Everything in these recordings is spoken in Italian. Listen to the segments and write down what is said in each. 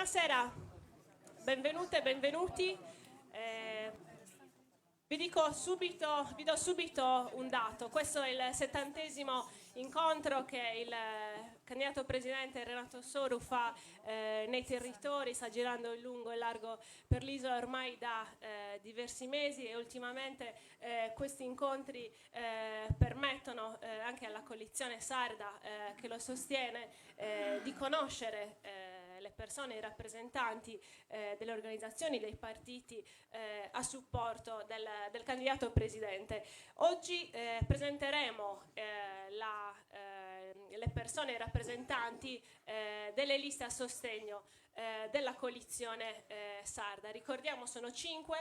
Buonasera, benvenute e benvenuti. Vi do subito un dato. Questo è il 70° incontro che il candidato presidente Renato Soru fa nei territori, sta girando in lungo e largo per l'isola ormai da diversi mesi, e ultimamente questi incontri permettono anche alla coalizione sarda che lo sostiene di conoscere le persone, i rappresentanti delle organizzazioni, dei partiti a supporto del candidato presidente. Oggi presenteremo le persone, i rappresentanti delle liste a sostegno della coalizione sarda. Ricordiamo, sono 5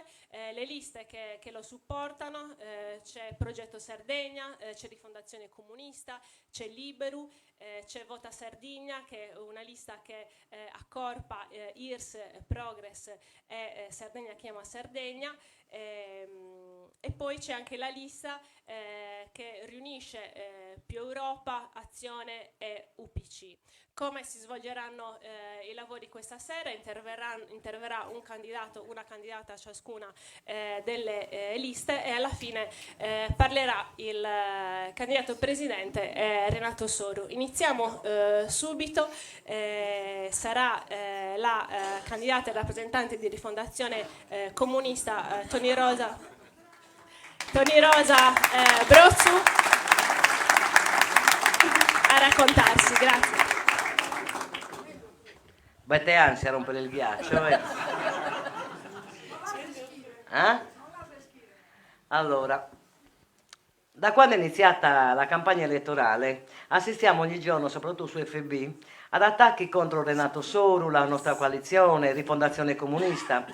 le liste che lo supportano. C'è Progetto Sardegna, c'è Rifondazione Comunista, c'è Liberu, c'è Vota Sardegna, che è una lista che accorpa IRS, Progress e Sardegna Chiama Sardegna, e poi c'è anche la lista che riunisce Più Europa, Azione e UPC. Come si svolgeranno i lavori questa sera? Interverrà un candidato, una candidata ciascuna delle liste, e alla fine parlerà il candidato presidente Renato Soru. Iniziamo subito. Sarà la candidata e rappresentante di Rifondazione Comunista Toni Rosa Brozzu a raccontarsi. Grazie. Avete ansia a rompere il ghiaccio? Allora, da quando è iniziata la campagna elettorale assistiamo ogni giorno, soprattutto su FB, ad attacchi contro Renato Soru, la nostra coalizione, Rifondazione Comunista,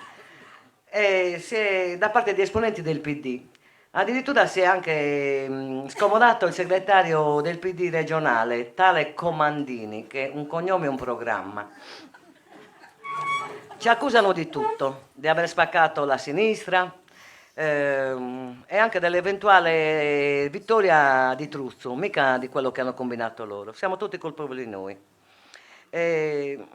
da parte di esponenti del PD. Addirittura si è anche scomodato il segretario del PD regionale, tale Comandini, che è un cognome e un programma. Ci accusano di tutto, di aver spaccato la sinistra e anche dell'eventuale vittoria di Truzzo, mica di quello che hanno combinato loro. Siamo tutti colpevoli noi. E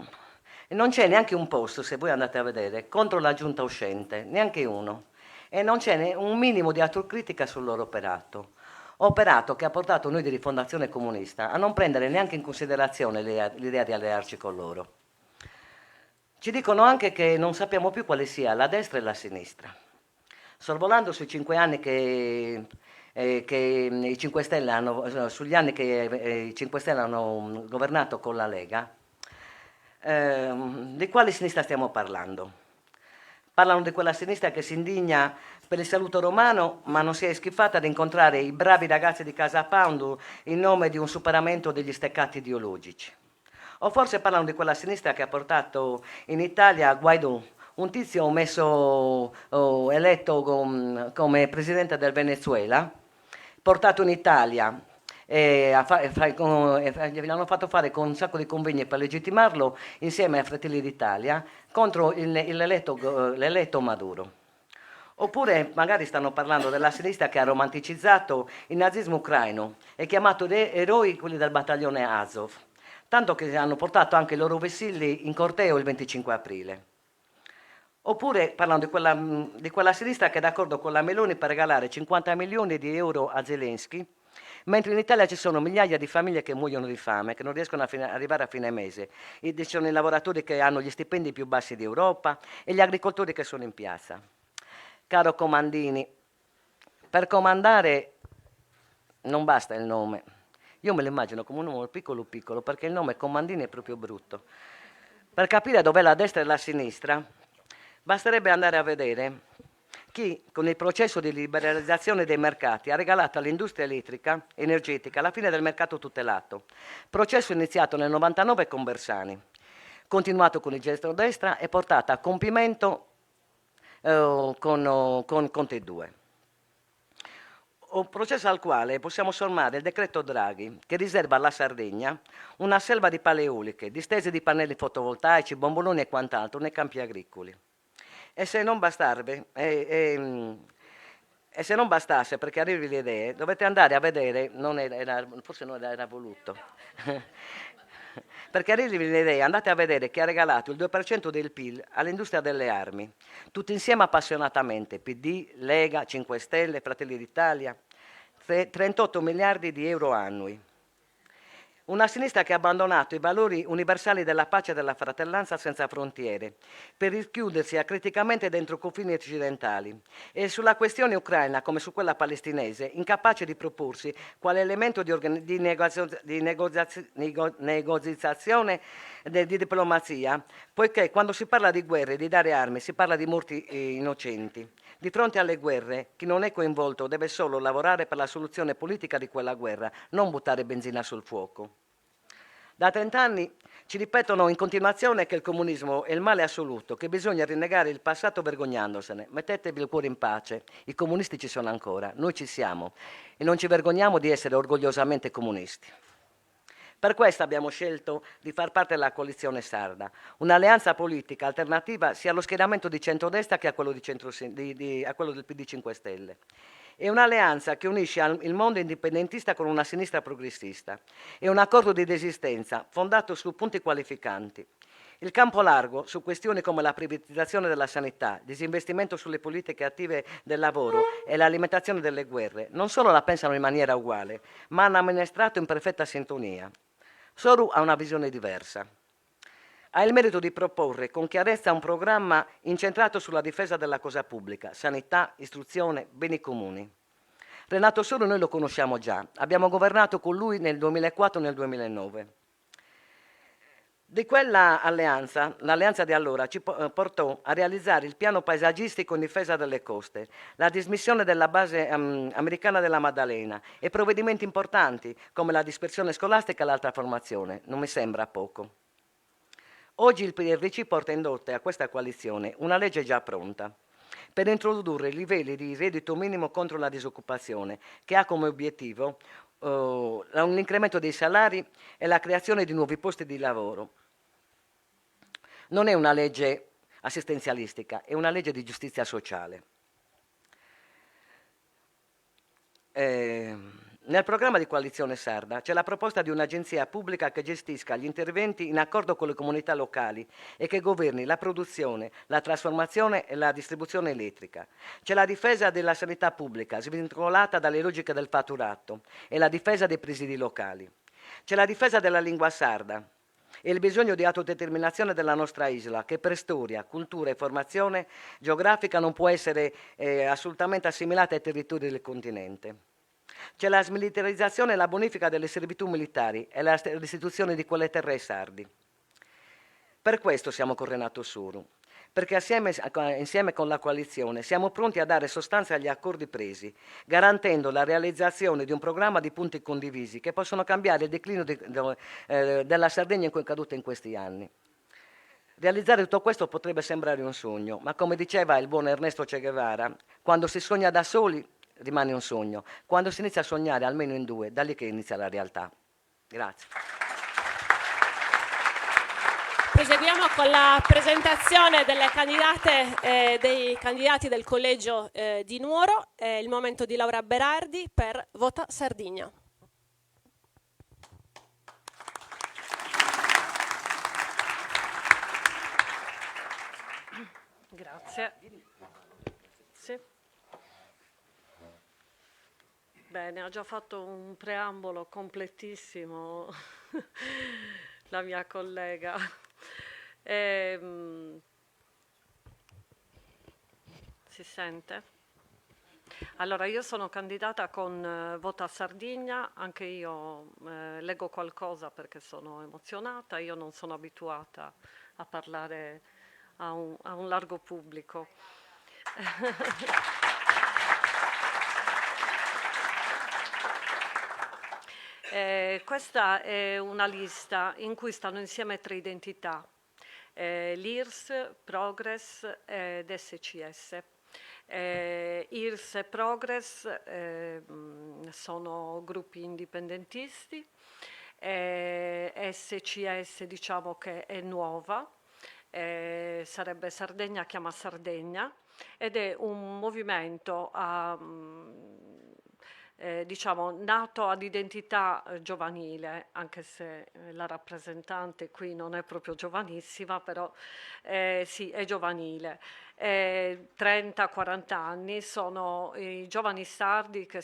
non c'è neanche un posto, se voi andate a vedere, contro la giunta uscente, neanche uno. E non c'è un minimo di autocritica sul loro operato. Operato che ha portato noi di Rifondazione Comunista a non prendere neanche in considerazione l'idea di allearci con loro. Ci dicono anche che non sappiamo più quale sia la destra e la sinistra. Sorvolando sui 5 anni che i 5 Stelle hanno, sugli anni che i 5 Stelle hanno governato con la Lega, di quale sinistra stiamo parlando? Parlano di quella sinistra che si indigna per il saluto romano, ma non si è schifata ad incontrare i bravi ragazzi di Casa Pound in nome di un superamento degli steccati ideologici. O forse parlano di quella sinistra che ha portato in Italia Guaidó, un tizio eletto come presidente del Venezuela, portato in Italia e gli hanno fatto fare con un sacco di convegni per legittimarlo insieme ai Fratelli d'Italia contro l'eletto Maduro. Oppure magari stanno parlando della sinistra che ha romanticizzato il nazismo ucraino e chiamato eroi quelli del battaglione Azov, tanto che hanno portato anche i loro vessilli in corteo il 25 aprile. Oppure parlano di quella sinistra che è d'accordo con la Meloni per regalare 50 milioni di euro a Zelensky, mentre in Italia ci sono migliaia di famiglie che muoiono di fame, che non riescono a arrivare a fine mese. Ci sono i lavoratori che hanno gli stipendi più bassi d'Europa e gli agricoltori che sono in piazza. Caro Comandini, per comandare non basta il nome. Io me lo immagino come un uomo piccolo piccolo, perché il nome Comandini è proprio brutto. Per capire dov'è la destra e la sinistra, basterebbe andare a vedere chi, con il processo di liberalizzazione dei mercati, ha regalato all'industria energetica la fine del mercato tutelato. Processo iniziato nel 99 con Bersani, continuato con il centrodestra e portato a compimento con Conte 2. Un processo al quale possiamo sommare il decreto Draghi, che riserva alla Sardegna una selva di paleoliche, distese di pannelli fotovoltaici, bomboloni e quant'altro nei campi agricoli. E se non bastasse, perché arrivi le idee, dovete andare a vedere, forse non era voluto, Per chiarirvi le idee, andate a vedere chi ha regalato il 2% del PIL all'industria delle armi. Tutti insieme appassionatamente, PD, Lega, 5 Stelle, Fratelli d'Italia, 38 miliardi di euro annui. Una sinistra che ha abbandonato i valori universali della pace e della fratellanza senza frontiere, per richiudersi acriticamente dentro confini occidentali e sulla questione ucraina come su quella palestinese, incapace di proporsi quale elemento di negoziazione di diplomazia, poiché quando si parla di guerre, di dare armi, si parla di morti innocenti. Di fronte alle guerre, chi non è coinvolto deve solo lavorare per la soluzione politica di quella guerra, non buttare benzina sul fuoco. Da 30 anni ci ripetono in continuazione che il comunismo è il male assoluto, che bisogna rinnegare il passato vergognandosene. Mettetevi il cuore in pace, i comunisti ci sono ancora, noi ci siamo e non ci vergogniamo di essere orgogliosamente comunisti. Per questo abbiamo scelto di far parte della coalizione sarda, un'alleanza politica alternativa sia allo schieramento di centrodestra che a quello, a quello del PD 5 Stelle. È un'alleanza che unisce il mondo indipendentista con una sinistra progressista. È un accordo di desistenza fondato su punti qualificanti. Il campo largo su questioni come la privatizzazione della sanità, il disinvestimento sulle politiche attive del lavoro e l'alimentazione delle guerre, non solo la pensano in maniera uguale, ma hanno amministrato in perfetta sintonia. Soru ha una visione diversa. Ha il merito di proporre con chiarezza un programma incentrato sulla difesa della cosa pubblica, sanità, istruzione, beni comuni. Renato Soru noi lo conosciamo già, abbiamo governato con lui nel 2004 e nel 2009. Di quella alleanza, l'alleanza di allora ci portò a realizzare il piano paesaggistico in difesa delle coste, la dismissione della base americana della Maddalena e provvedimenti importanti come la dispersione scolastica e l'alta formazione. Non mi sembra poco. Oggi il PRC porta in dote a questa coalizione una legge già pronta per introdurre livelli di reddito minimo contro la disoccupazione, che ha come obiettivo un incremento dei salari e la creazione di nuovi posti di lavoro. Non è una legge assistenzialistica, è una legge di giustizia sociale. Nel programma di Coalizione Sarda c'è la proposta di un'agenzia pubblica che gestisca gli interventi in accordo con le comunità locali e che governi la produzione, la trasformazione e la distribuzione elettrica. C'è la difesa della sanità pubblica, svincolata dalle logiche del fatturato, e la difesa dei presidi locali. C'è la difesa della lingua sarda e il bisogno di autodeterminazione della nostra isola, che per storia, cultura e formazione geografica non può essere assolutamente assimilata ai territori del continente. C'è la smilitarizzazione e la bonifica delle servitù militari e la restituzione di quelle terre ai sardi. Per questo siamo con Renato Soru, perché insieme con la coalizione siamo pronti a dare sostanza agli accordi presi, garantendo la realizzazione di un programma di punti condivisi che possono cambiare il declino della Sardegna in cui è caduta in questi anni. Realizzare tutto questo potrebbe sembrare un sogno, ma come diceva il buon Ernesto Che Guevara, quando si sogna da soli rimane un sogno, quando si inizia a sognare almeno in due, da lì che inizia la realtà. Grazie. Proseguiamo con la presentazione delle candidate dei candidati del collegio di Nuoro. È il momento di Laura Berardi per Vota Sardegna. Grazie. Sì. Bene, ha già fatto un preambolo completissimo la mia collega. Si sente? Allora, io sono candidata con Vota Sardegna, anche io leggo qualcosa perché sono emozionata, io non sono abituata a parlare a un largo pubblico. Questa è una lista in cui stanno insieme tre identità, l'IRS, Progress ed SCS. IRS e Progress sono gruppi indipendentisti, SCS diciamo che è nuova, sarebbe Sardegna chiama Sardegna, ed è un movimento diciamo, nato ad identità giovanile, anche se la rappresentante qui non è proprio giovanissima, però sì, è giovanile. 30-40 anni, sono i giovani sardi che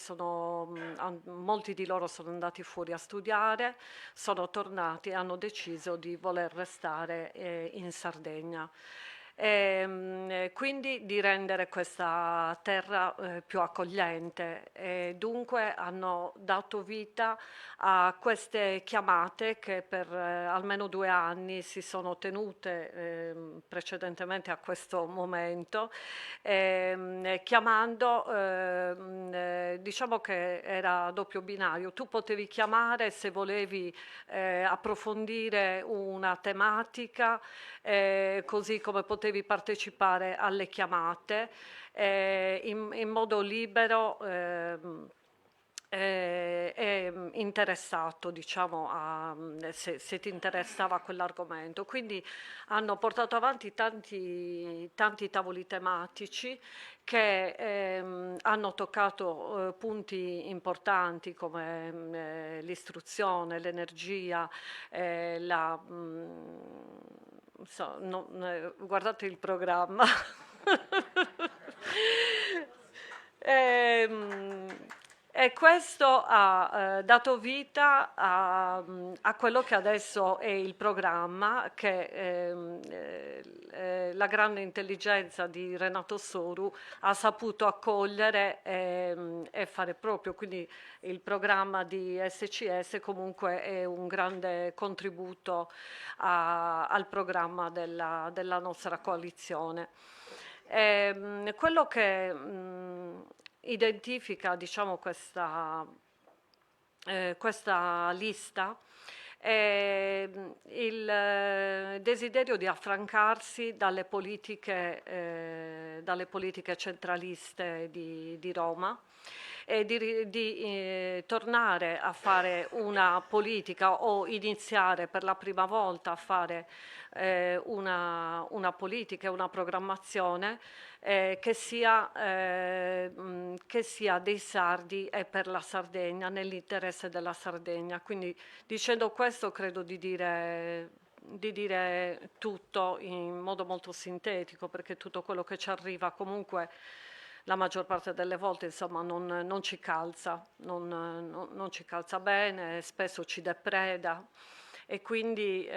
molti di loro sono andati fuori a studiare, sono tornati e hanno deciso di voler restare in Sardegna. Quindi di rendere questa terra più accogliente, e dunque hanno dato vita a queste chiamate che per almeno 2 anni si sono tenute precedentemente a questo momento, chiamando, diciamo che era a doppio binario. Tu potevi chiamare se volevi approfondire una tematica, così come potevi partecipare alle chiamate in modo libero e interessato, diciamo, se ti interessava quell'argomento. Quindi hanno portato avanti tanti tavoli tematici che hanno toccato punti importanti come l'istruzione, l'energia, guardate il programma. E questo ha dato vita a quello che adesso è il programma, che la grande intelligenza di Renato Soru ha saputo accogliere e fare proprio. Quindi il programma di SCS comunque è un grande contributo al programma della nostra coalizione. Quello che identifica, diciamo, questa lista è il desiderio di affrancarsi dalle politiche centraliste di Roma e di tornare a fare una politica, o iniziare per la prima volta a fare una politica e una programmazione che sia dei sardi e per la Sardegna, nell'interesse della Sardegna. Quindi, dicendo questo, credo di dire tutto in modo molto sintetico, perché tutto quello che ci arriva comunque la maggior parte delle volte, insomma, non ci calza, non ci calza bene, spesso ci depreda, e quindi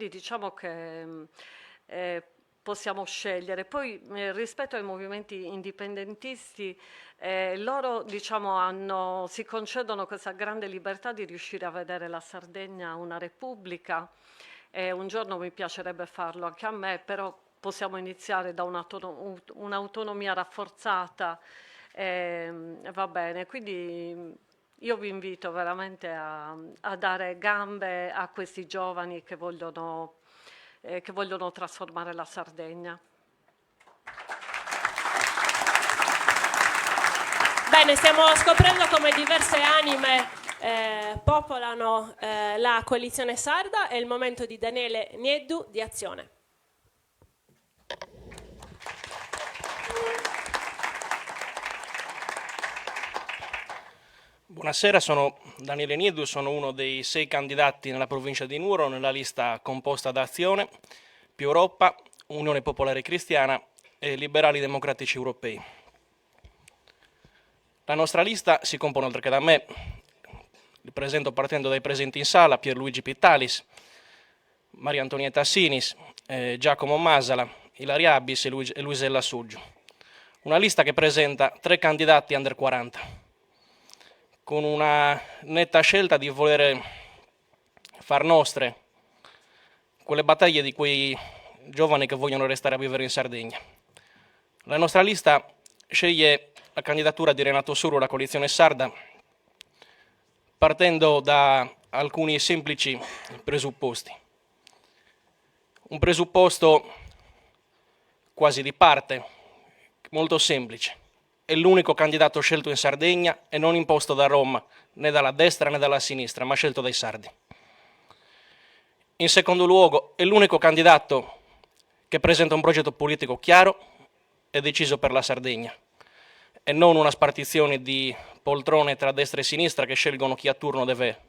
diciamo che possiamo scegliere. Poi rispetto ai movimenti indipendentisti, loro, diciamo, si concedono questa grande libertà di riuscire a vedere la Sardegna una repubblica, e un giorno mi piacerebbe farlo anche a me, però possiamo iniziare da un'autonomia rafforzata, va bene. Quindi io vi invito veramente a dare gambe a questi giovani che vogliono trasformare la Sardegna. Bene, stiamo scoprendo come diverse anime popolano la coalizione sarda. È il momento di Daniele Nieddu di Azione. Buonasera, sono Daniele Nieddu, sono uno dei 6 candidati nella provincia di Nuoro nella lista composta da Azione, Più Europa, Unione Popolare Cristiana e Liberali Democratici Europei. La nostra lista si compone, oltre che da me, li presento partendo dai presenti in sala: Pierluigi Pittalis, Maria Antonietta Assinis, Giacomo Masala, Ilaria Abbis e Luisella Suggio. Una lista che presenta 3 candidati under 40. Con una netta scelta di voler far nostre quelle battaglie di quei giovani che vogliono restare a vivere in Sardegna. La nostra lista sceglie la candidatura di Renato Soru, la coalizione sarda, partendo da alcuni semplici presupposti. Un presupposto quasi di parte, molto semplice. È l'unico candidato scelto in Sardegna e non imposto da Roma, né dalla destra né dalla sinistra, ma scelto dai sardi. In secondo luogo, è l'unico candidato che presenta un progetto politico chiaro e deciso per la Sardegna. e non una spartizione di poltrone tra destra e sinistra che scelgono chi a turno deve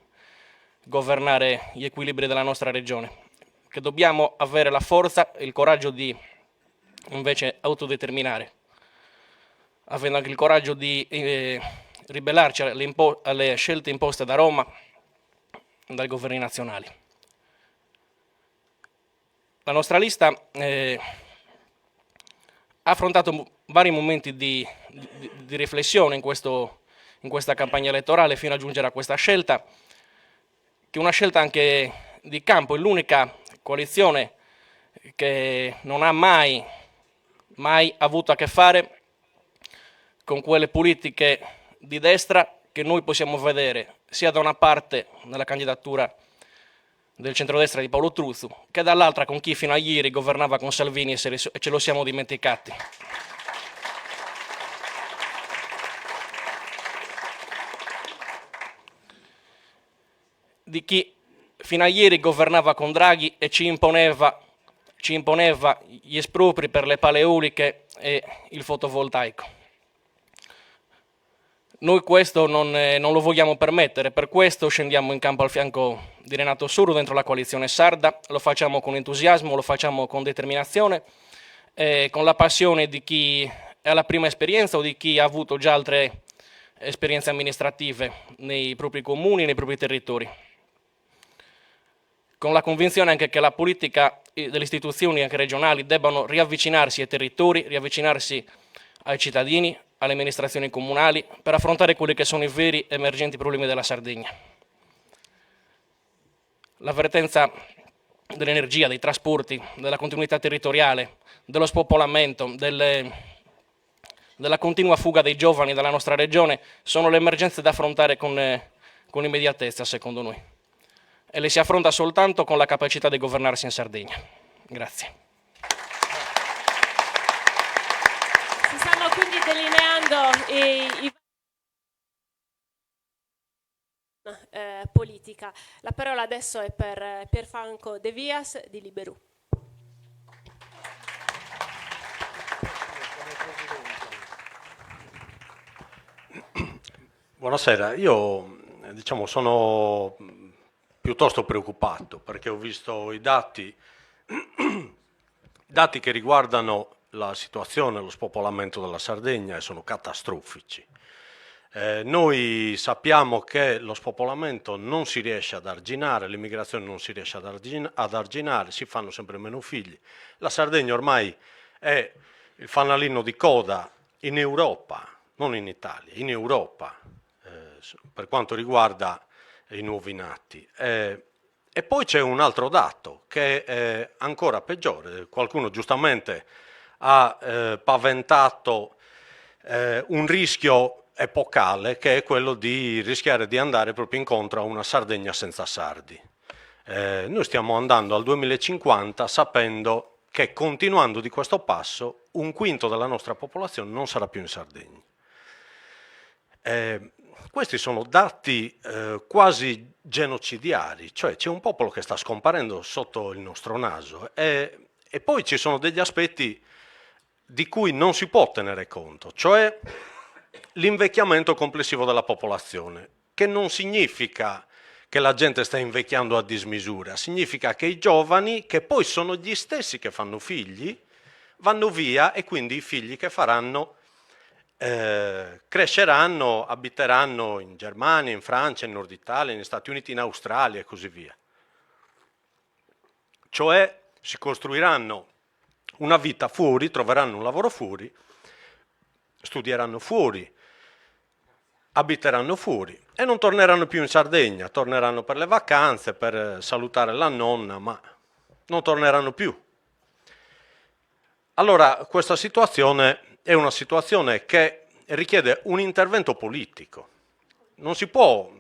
governare gli equilibri della nostra regione, che dobbiamo avere la forza e il coraggio di invece autodeterminare, avendo anche il coraggio di ribellarci alle scelte imposte da Roma e dai governi nazionali. La nostra lista ha affrontato vari momenti di riflessione in questa campagna elettorale fino a giungere a questa scelta, che è una scelta anche di campo, è l'unica coalizione che non ha mai avuto a che fare con quelle politiche di destra che noi possiamo vedere sia da una parte nella candidatura del centrodestra di Paolo Truzzu, che dall'altra con chi fino a ieri governava con Salvini e ce lo siamo dimenticati. Di chi fino a ieri governava con Draghi e ci imponeva gli espropri per le pale eoliche e il fotovoltaico. Noi questo non lo vogliamo permettere, per questo scendiamo in campo al fianco di Renato Suru dentro la coalizione sarda, lo facciamo con entusiasmo, lo facciamo con determinazione, con la passione di chi è alla prima esperienza o di chi ha avuto già altre esperienze amministrative nei propri comuni, nei propri territori. Con la convinzione anche che la politica delle istituzioni anche regionali debbano riavvicinarsi ai territori, riavvicinarsi ai cittadini, alle amministrazioni comunali, per affrontare quelli che sono i veri emergenti problemi della Sardegna. La vertenza dell'energia, dei trasporti, della continuità territoriale, dello spopolamento, della continua fuga dei giovani dalla nostra regione sono le emergenze da affrontare con immediatezza, secondo noi. E le si affronta soltanto con la capacità di governarsi in Sardegna. Grazie. Si stanno quindi delineando i politica. La parola adesso è per Pierfranco De Vias di Liberù. Buonasera, io sono piuttosto preoccupato perché ho visto i dati che riguardano la situazione, lo spopolamento della Sardegna e sono catastrofici. Noi sappiamo che lo spopolamento non si riesce ad arginare, l'immigrazione non si riesce ad arginare, si fanno sempre meno figli. La Sardegna ormai è il fanalino di coda in Europa, non in Italia, in Europa, per quanto riguarda i nuovi nati. E poi c'è un altro dato che è ancora peggiore. Qualcuno giustamente ha paventato un rischio epocale, che è quello di rischiare di andare proprio incontro a una Sardegna senza sardi. Noi stiamo andando al 2050 sapendo che, continuando di questo passo, 1/5 della nostra popolazione non sarà più in Sardegna. Questi sono dati quasi genocidiari, cioè c'è un popolo che sta scomparendo sotto il nostro naso e poi ci sono degli aspetti di cui non si può tenere conto, cioè l'invecchiamento complessivo della popolazione, che non significa che la gente sta invecchiando a dismisura, significa che i giovani, che poi sono gli stessi che fanno figli, vanno via e quindi i figli che faranno cresceranno, abiteranno in Germania, in Francia, in Nord Italia, negli Stati Uniti, in Australia e così via. Cioè si costruiranno una vita fuori, troveranno un lavoro fuori, studieranno fuori, abiteranno fuori e non torneranno più in Sardegna, torneranno per le vacanze, per salutare la nonna, ma non torneranno più. Allora questa situazione è una situazione che richiede un intervento politico. Non si può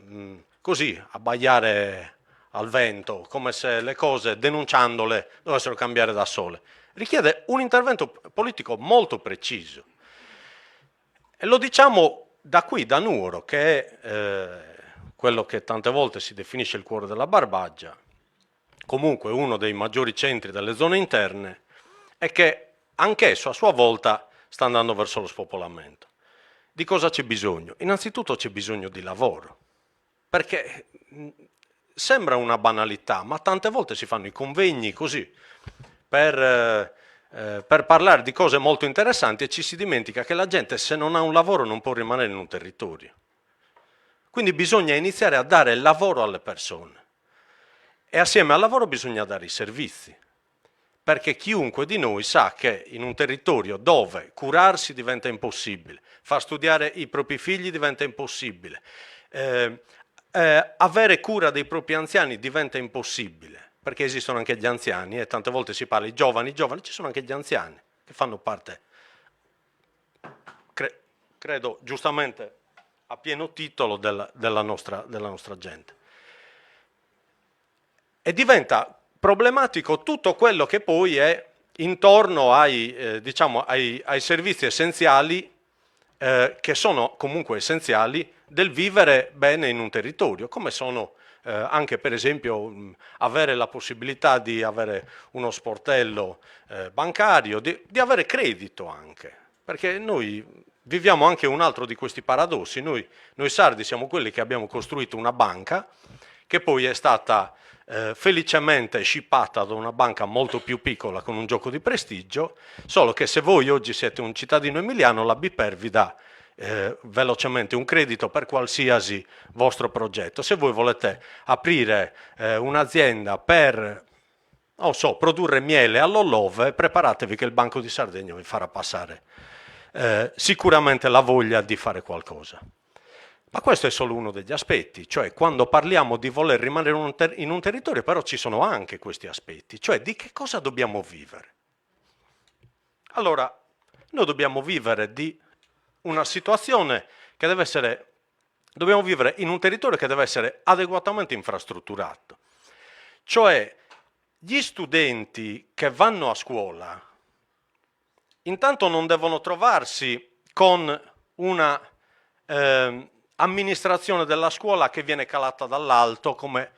così abbaiare al vento, come se le cose, denunciandole, dovessero cambiare da sole. Richiede un intervento politico molto preciso. E lo diciamo da qui, da Nuoro, che è quello che tante volte si definisce il cuore della Barbagia, comunque uno dei maggiori centri delle zone interne, e che anch'esso a sua volta sta andando verso lo spopolamento. di cosa c'è bisogno? Innanzitutto c'è bisogno di lavoro, perché sembra una banalità, ma tante volte si fanno i convegni così per parlare di cose molto interessanti e ci si dimentica che la gente, se non ha un lavoro, non può rimanere in un territorio. Quindi bisogna iniziare a dare lavoro alle persone e assieme al lavoro bisogna dare i servizi, perché chiunque di noi sa che in un territorio dove curarsi diventa impossibile, far studiare i propri figli diventa impossibile, avere cura dei propri anziani diventa impossibile, perché esistono anche gli anziani e tante volte si parla di giovani, ci sono anche gli anziani che fanno parte, credo giustamente a pieno titolo della nostra gente. E diventa problematico tutto quello che poi è intorno ai servizi essenziali, che sono comunque essenziali del vivere bene in un territorio, come sono anche per esempio avere la possibilità di avere uno sportello bancario, di avere credito anche, perché noi viviamo anche un altro di questi paradossi. Noi sardi siamo quelli che abbiamo costruito una banca che poi è stata felicemente scippata da una banca molto più piccola con un gioco di prestigio, solo che se voi oggi siete un cittadino emiliano, la BPER vi dà velocemente un credito per qualsiasi vostro progetto. Se voi volete aprire un'azienda per, non so, produrre miele all'Ollove, preparatevi che il Banco di Sardegna vi farà passare sicuramente la voglia di fare qualcosa. Ma questo è solo uno degli aspetti, cioè quando parliamo di voler rimanere in un territorio, però ci sono anche questi aspetti, cioè di che cosa dobbiamo vivere. Allora, noi dobbiamo vivere di una situazione che deve essere, dobbiamo vivere in un territorio che deve essere adeguatamente infrastrutturato, cioè gli studenti che vanno a scuola intanto non devono trovarsi con una amministrazione della scuola che viene calata dall'alto come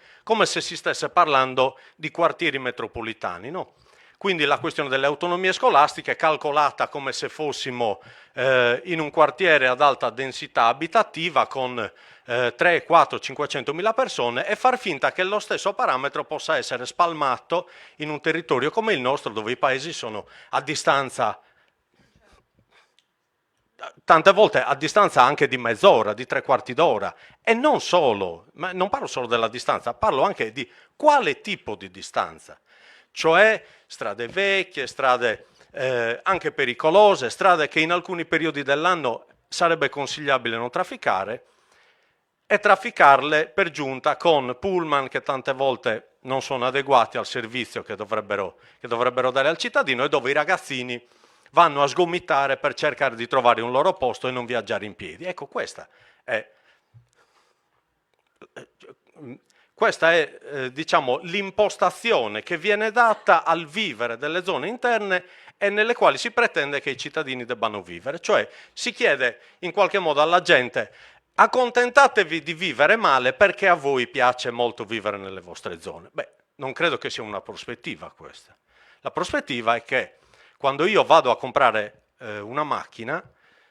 se si stesse parlando di quartieri metropolitani, no? Quindi la questione delle autonomie scolastiche è calcolata come se fossimo in un quartiere ad alta densità abitativa con 3, 4, 500 mila persone e far finta che lo stesso parametro possa essere spalmato in un territorio come il nostro, dove i paesi sono a distanza, tante volte a distanza anche di mezz'ora, di 3/4 d'ora, e non solo, ma non parlo solo della distanza, parlo anche di quale tipo di distanza, cioè strade vecchie, strade anche pericolose, strade che in alcuni periodi dell'anno sarebbe consigliabile non trafficare, e trafficarle per giunta con pullman che tante volte non sono adeguati al servizio che dovrebbero dare al cittadino, e dove i ragazzini vanno a sgomitare per cercare di trovare un loro posto e non viaggiare in piedi. Ecco, questa è diciamo, l'impostazione che viene data al vivere delle zone interne e nelle quali si pretende che i cittadini debbano vivere. Cioè si chiede in qualche modo alla gente: accontentatevi di vivere male perché a voi piace molto vivere nelle vostre zone. Beh, non credo che sia una prospettiva questa. La prospettiva è che quando io vado a comprare una macchina,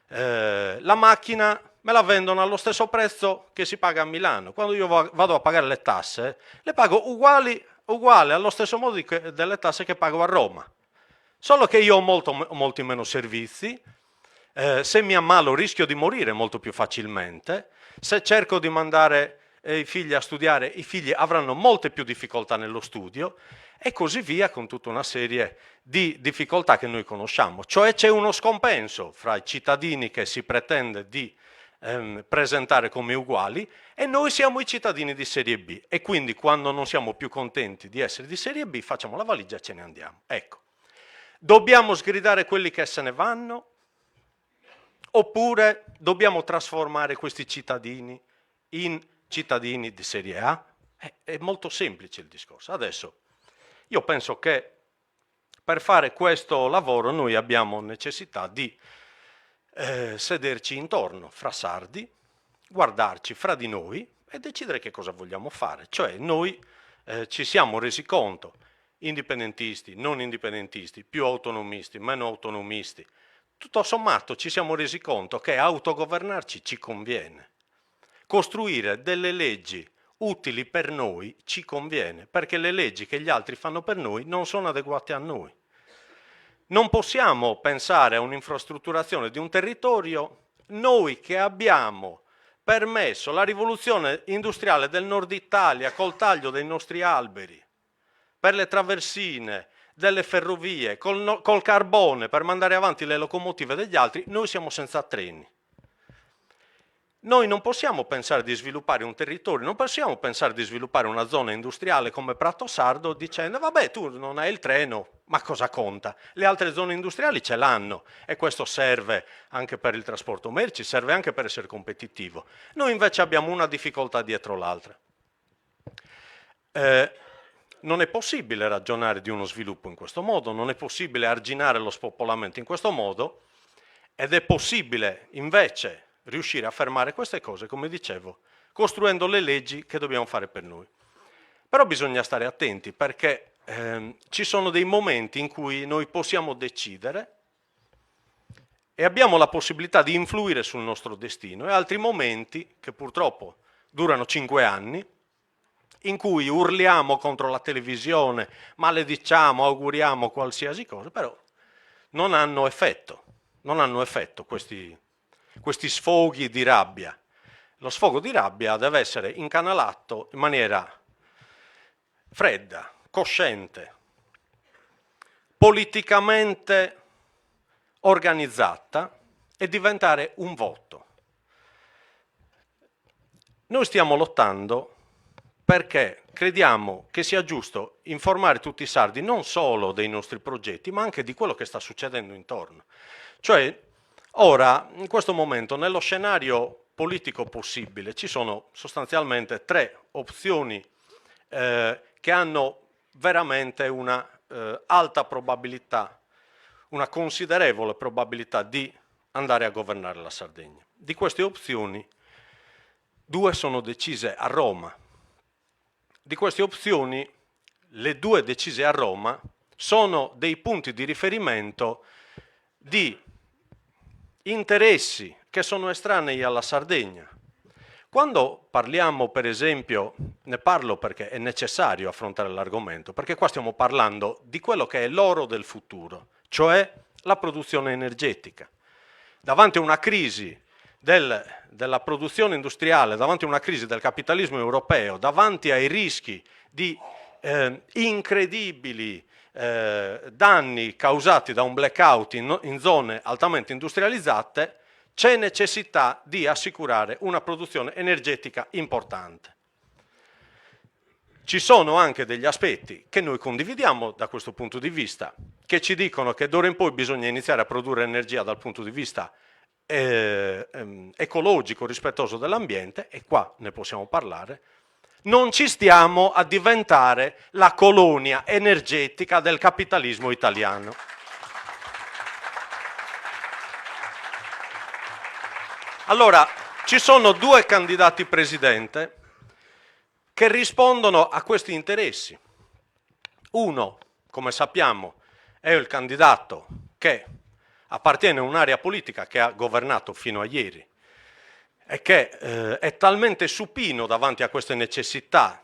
la macchina me la vendono allo stesso prezzo che si paga a Milano. Quando io vado a pagare le tasse, le pago uguale allo stesso modo delle tasse che pago a Roma. Solo che io ho molti meno servizi, se mi ammalo rischio di morire molto più facilmente, se cerco di mandare i figli a studiare, i figli avranno molte più difficoltà nello studio, e così via, con tutta una serie di difficoltà che noi conosciamo. Cioè c'è uno scompenso fra i cittadini che si pretende di presentare come uguali e noi siamo i cittadini di serie B, e quindi quando non siamo più contenti di essere di serie B facciamo la valigia e ce ne andiamo. Ecco, dobbiamo sgridare quelli che se ne vanno oppure dobbiamo trasformare questi cittadini in cittadini di serie A? È molto semplice il discorso. Adesso io penso che per fare questo lavoro noi abbiamo necessità di sederci intorno fra sardi, guardarci fra di noi e decidere che cosa vogliamo fare. Cioè noi ci siamo resi conto, indipendentisti, non indipendentisti, più autonomisti, meno autonomisti, tutto sommato ci siamo resi conto che autogovernarci ci conviene. Costruire delle leggi utili per noi ci conviene, perché le leggi che gli altri fanno per noi non sono adeguate a noi. Non possiamo pensare a un'infrastrutturazione di un territorio, noi che abbiamo permesso la rivoluzione industriale del nord Italia col taglio dei nostri alberi, per le traversine, delle ferrovie, col carbone per mandare avanti le locomotive degli altri, noi siamo senza treni. Noi non possiamo pensare di sviluppare un territorio, non possiamo pensare di sviluppare una zona industriale come Prato Sardo dicendo vabbè tu non hai il treno, ma cosa conta? Le altre zone industriali ce l'hanno e questo serve anche per il trasporto merci, serve anche per essere competitivo. Noi invece abbiamo una difficoltà dietro l'altra. Non è possibile ragionare di uno sviluppo in questo modo, non è possibile arginare lo spopolamento in questo modo ed è possibile invece riuscire a fermare queste cose, come dicevo, costruendo le leggi che dobbiamo fare per noi. Però bisogna stare attenti perché ci sono dei momenti in cui noi possiamo decidere e abbiamo la possibilità di influire sul nostro destino e altri momenti che purtroppo durano 5 anni in cui urliamo contro la televisione, malediciamo, auguriamo qualsiasi cosa, però non hanno effetto questi sfoghi di rabbia. Lo sfogo di rabbia deve essere incanalato in maniera fredda, cosciente, politicamente organizzata e diventare un voto. Noi stiamo lottando perché crediamo che sia giusto informare tutti i sardi non solo dei nostri progetti, ma anche di quello che sta succedendo intorno. Cioè, ora, in questo momento, nello scenario politico possibile, ci sono sostanzialmente 3 opzioni che hanno veramente una alta probabilità, una considerevole probabilità di andare a governare la Sardegna. Di queste opzioni, 2 sono decise a Roma. Di queste opzioni, le 2 decise a Roma sono dei punti di riferimento di interessi che sono estranei alla Sardegna. Quando parliamo, per esempio, ne parlo perché è necessario affrontare l'argomento, perché qua stiamo parlando di quello che è l'oro del futuro, cioè la produzione energetica. Davanti a una crisi della produzione industriale, davanti a una crisi del capitalismo europeo, davanti ai rischi di incredibili danni causati da un blackout in zone altamente industrializzate, c'è necessità di assicurare una produzione energetica importante. Ci sono anche degli aspetti che noi condividiamo da questo punto di vista, che ci dicono che d'ora in poi bisogna iniziare a produrre energia dal punto di vista ecologico, rispettoso dell'ambiente, e qua ne possiamo parlare. Non ci stiamo a diventare la colonia energetica del capitalismo italiano. Allora, ci sono 2 candidati presidente che rispondono a questi interessi. Uno, come sappiamo, è il candidato che appartiene a un'area politica che ha governato fino a ieri e che è talmente supino davanti a queste necessità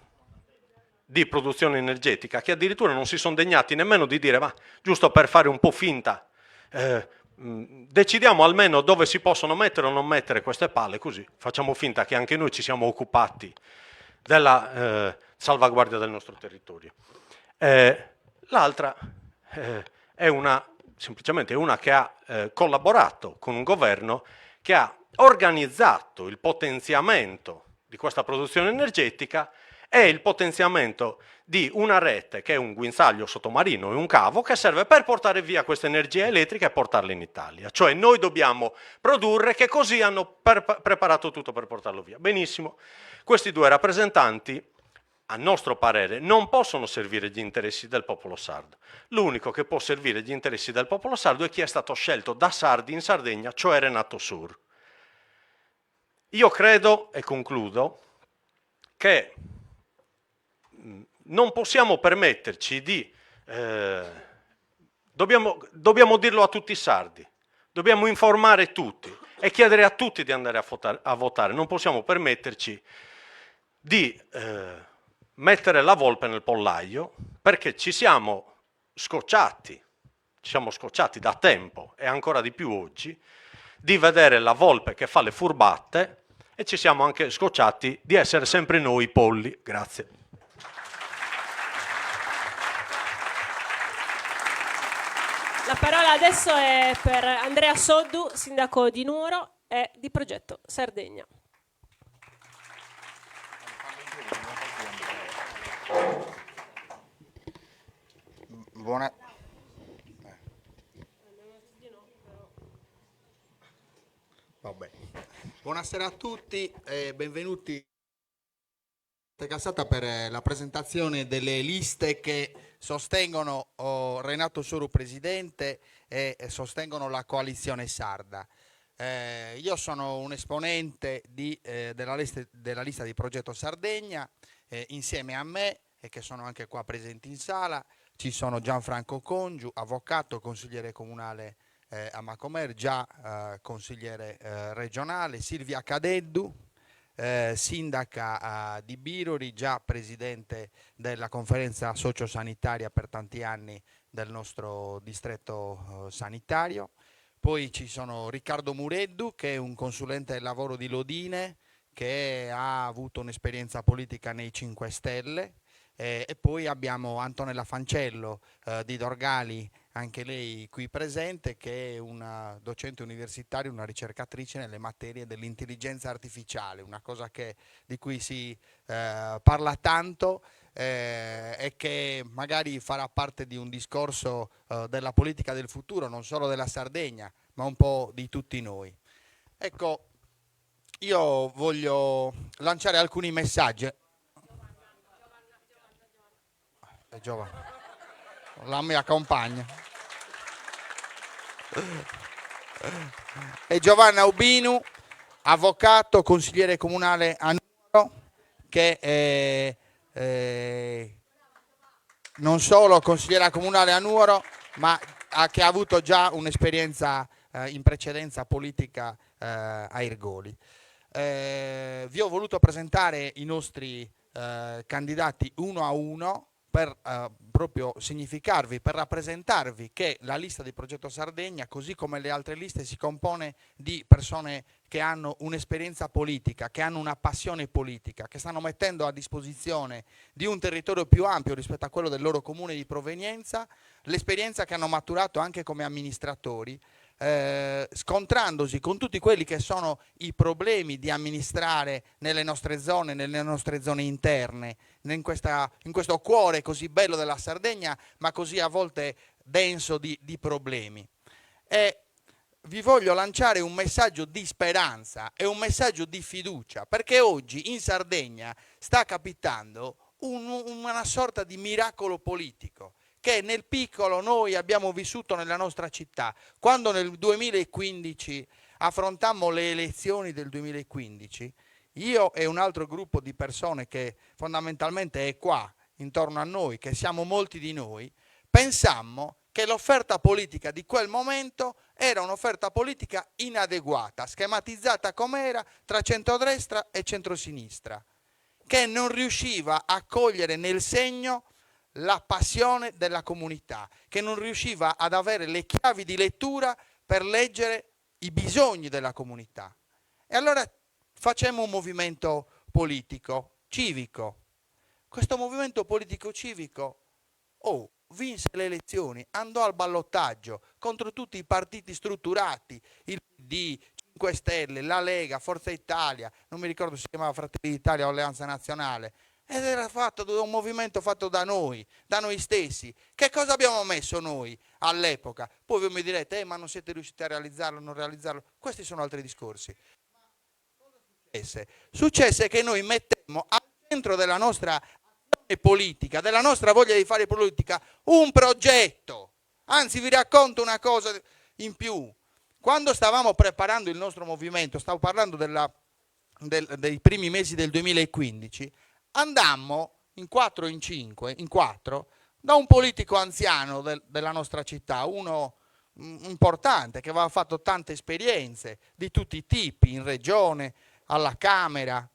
di produzione energetica che addirittura non si sono degnati nemmeno di dire, ma giusto per fare un po' finta, decidiamo almeno dove si possono mettere o non mettere queste pale, così facciamo finta che anche noi ci siamo occupati della salvaguardia del nostro territorio. L'altra è semplicemente una che ha collaborato con un governo che ha organizzato il potenziamento di questa produzione energetica e il potenziamento di una rete che è un guinzaglio sottomarino e un cavo che serve per portare via questa energia elettrica e portarla in Italia. Cioè noi dobbiamo produrre, che così hanno preparato tutto per portarlo via. Benissimo, questi 2 rappresentanti, a nostro parere, non possono servire gli interessi del popolo sardo. L'unico che può servire gli interessi del popolo sardo è chi è stato scelto da sardi in Sardegna, cioè Renato Sur. Io credo, e concludo, che non possiamo permetterci di... dobbiamo dirlo a tutti i sardi, Dobbiamo informare tutti e chiedere a tutti di andare a votare. Non possiamo permetterci di mettere la volpe nel pollaio, perché ci siamo scocciati da tempo e ancora di più oggi, di vedere la volpe che fa le furbatte, e ci siamo anche scocciati di essere sempre noi i polli. Grazie. La parola adesso è per Andrea Soddu, sindaco di Nuoro e di Progetto Sardegna. Buonasera a tutti e benvenuti a Cassata per la presentazione delle liste che sostengono Renato Soru presidente e sostengono la coalizione sarda. Io sono un esponente della lista di Progetto Sardegna, insieme a me, e che sono anche qua presenti in sala, ci sono Gianfranco Congiu, avvocato, consigliere comunale a Macomer, già consigliere regionale, Silvia Cadeddu, sindaca di Birori, già presidente della conferenza sociosanitaria per tanti anni del nostro distretto sanitario. Poi ci sono Riccardo Mureddu, che è un consulente del lavoro di Lodine, che ha avuto un'esperienza politica nei 5 Stelle, e poi abbiamo Antonella Fancello di Dorgali, anche lei qui presente, che è una docente universitaria, una ricercatrice nelle materie dell'intelligenza artificiale, una cosa di cui si parla tanto e che magari farà parte di un discorso della politica del futuro, non solo della Sardegna, ma un po' di tutti noi. Ecco, io voglio lanciare alcuni messaggi. Giovanni, la mia compagna. E Giovanna Ubinu, avvocato, consigliere comunale a Nuoro, che è non solo consigliera comunale a Nuoro, ma che ha avuto già un'esperienza in precedenza politica a Ergoli. Vi ho voluto presentare i nostri candidati uno a uno, per proprio significarvi, per rappresentarvi che la lista di Progetto Sardegna, così come le altre liste, si compone di persone che hanno un'esperienza politica, che hanno una passione politica, che stanno mettendo a disposizione di un territorio più ampio rispetto a quello del loro comune di provenienza, l'esperienza che hanno maturato anche come amministratori, scontrandosi con tutti quelli che sono i problemi di amministrare nelle nostre zone interne, in questo cuore così bello della Sardegna, ma così a volte denso di problemi. E vi voglio lanciare un messaggio di speranza e un messaggio di fiducia, perché oggi in Sardegna sta capitando una sorta di miracolo politico che nel piccolo noi abbiamo vissuto nella nostra città. Quando nel 2015 affrontammo le elezioni del 2015, io e un altro gruppo di persone che fondamentalmente è qua, intorno a noi, che siamo molti di noi, pensammo che l'offerta politica di quel momento era un'offerta politica inadeguata, schematizzata com'era tra centrodestra e centrosinistra, che non riusciva a cogliere nel segno la passione della comunità, che non riusciva ad avere le chiavi di lettura per leggere i bisogni della comunità. E allora facemmo un movimento politico, civico. Questo movimento politico civico vinse le elezioni, andò al ballottaggio contro tutti i partiti strutturati, il PD, 5 Stelle, la Lega, Forza Italia, non mi ricordo se si chiamava Fratelli d'Italia o Alleanza Nazionale, ed era fatto da un movimento fatto da noi stessi. Che cosa abbiamo messo noi all'epoca? Poi voi mi direte, ma non siete riusciti a realizzarlo, non realizzarlo. Questi sono altri discorsi. Successe che noi mettemmo al centro della nostra azione politica, della nostra voglia di fare politica, un progetto. Anzi, vi racconto una cosa in più. Quando stavamo preparando il nostro movimento, stavo parlando dei primi mesi del 2015, andammo in 4 da un politico anziano della nostra città, uno importante, che aveva fatto tante esperienze di tutti i tipi, in regione, alla Camera,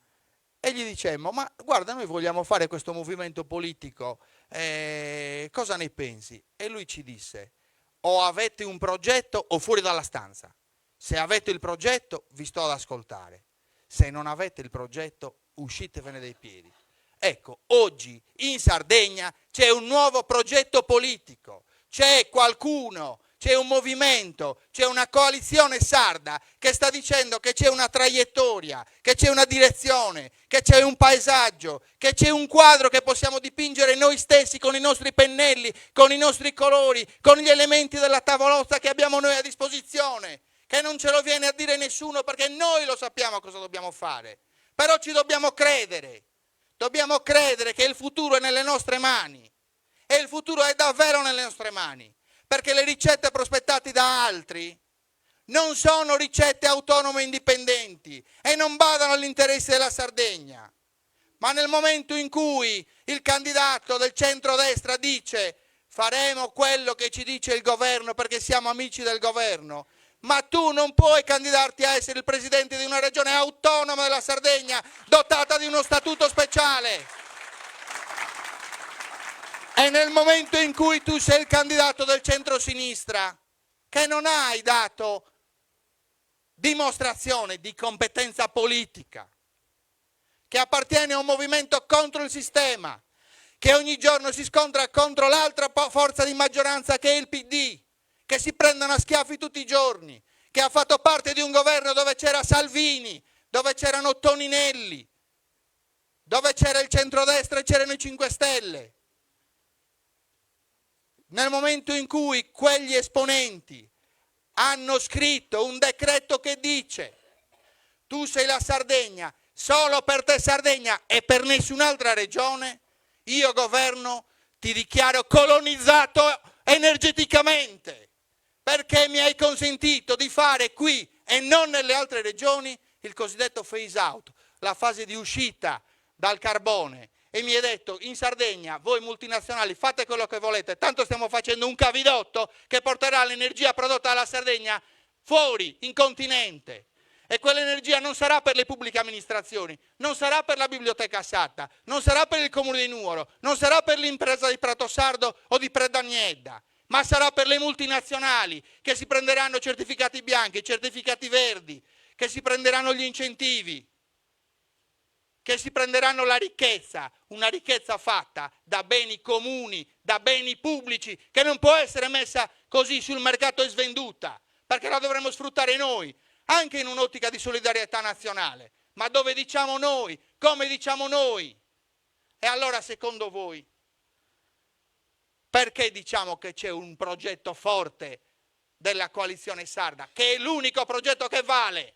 e gli dicemmo: ma guarda, noi vogliamo fare questo movimento politico, cosa ne pensi? E lui ci disse: o avete un progetto o fuori dalla stanza. Se avete il progetto vi sto ad ascoltare, se non avete il progetto uscitevene dai piedi. Ecco, oggi in Sardegna c'è un nuovo progetto politico, c'è qualcuno, c'è un movimento, c'è una coalizione sarda che sta dicendo che c'è una traiettoria, che c'è una direzione, che c'è un paesaggio, che c'è un quadro che possiamo dipingere noi stessi con i nostri pennelli, con i nostri colori, con gli elementi della tavolozza che abbiamo noi a disposizione, che non ce lo viene a dire nessuno perché noi lo sappiamo cosa dobbiamo fare. Però ci dobbiamo credere che il futuro è nelle nostre mani, e il futuro è davvero nelle nostre mani, perché le ricette prospettate da altri non sono ricette autonome e indipendenti e non badano all'interesse della Sardegna. Ma nel momento in cui il candidato del centrodestra dice faremo quello che ci dice il governo perché siamo amici del governo, ma tu non puoi candidarti a essere il presidente di una regione autonoma della Sardegna dotata di uno statuto speciale. E nel momento in cui tu sei il candidato del centrosinistra, che non hai dato dimostrazione di competenza politica, che appartiene a un movimento contro il sistema, che ogni giorno si scontra contro l'altra forza di maggioranza che è il PD, che si prendono a schiaffi tutti i giorni, che ha fatto parte di un governo dove c'era Salvini, dove c'erano Toninelli, dove c'era il centrodestra e c'erano i 5 Stelle. Nel momento in cui quegli esponenti hanno scritto un decreto che dice tu sei la Sardegna, solo per te Sardegna e per nessun'altra regione, io governo ti dichiaro colonizzato energeticamente, perché mi hai consentito di fare qui e non nelle altre regioni il cosiddetto phase out, la fase di uscita dal carbone, e mi hai detto in Sardegna voi multinazionali fate quello che volete, tanto stiamo facendo un cavidotto che porterà l'energia prodotta dalla Sardegna fuori, in continente, e quell'energia non sarà per le pubbliche amministrazioni, non sarà per la biblioteca sarda, non sarà per il comune di Nuoro, non sarà per l'impresa di Pratosardo o di Predagnedda, ma sarà per le multinazionali che si prenderanno certificati bianchi, certificati verdi, che si prenderanno gli incentivi, che si prenderanno la ricchezza, una ricchezza fatta da beni comuni, da beni pubblici, che non può essere messa così sul mercato e svenduta, perché la dovremo sfruttare noi, anche in un'ottica di solidarietà nazionale, ma dove diciamo noi, come diciamo noi. E allora, secondo voi, perché diciamo che c'è un progetto forte della coalizione sarda, che è l'unico progetto che vale,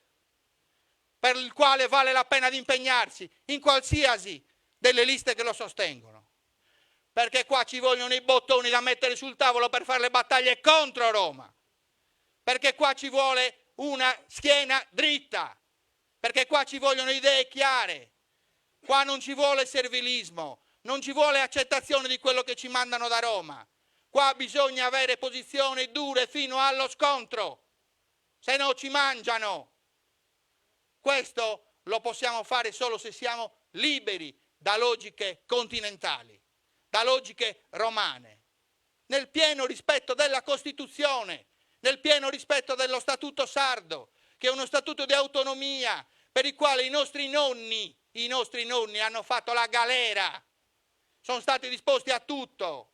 per il quale vale la pena di impegnarsi in qualsiasi delle liste che lo sostengono? Perché qua ci vogliono i bottoni da mettere sul tavolo per fare le battaglie contro Roma, perché qua ci vuole una schiena dritta, perché qua ci vogliono idee chiare, qua non ci vuole servilismo, non ci vuole accettazione di quello che ci mandano da Roma, qua bisogna avere posizioni dure fino allo scontro, se no ci mangiano. Questo lo possiamo fare solo se siamo liberi da logiche continentali, da logiche romane, nel pieno rispetto della Costituzione, nel pieno rispetto dello Statuto sardo, che è uno statuto di autonomia per il quale i nostri nonni hanno fatto la galera, sono stati disposti a tutto,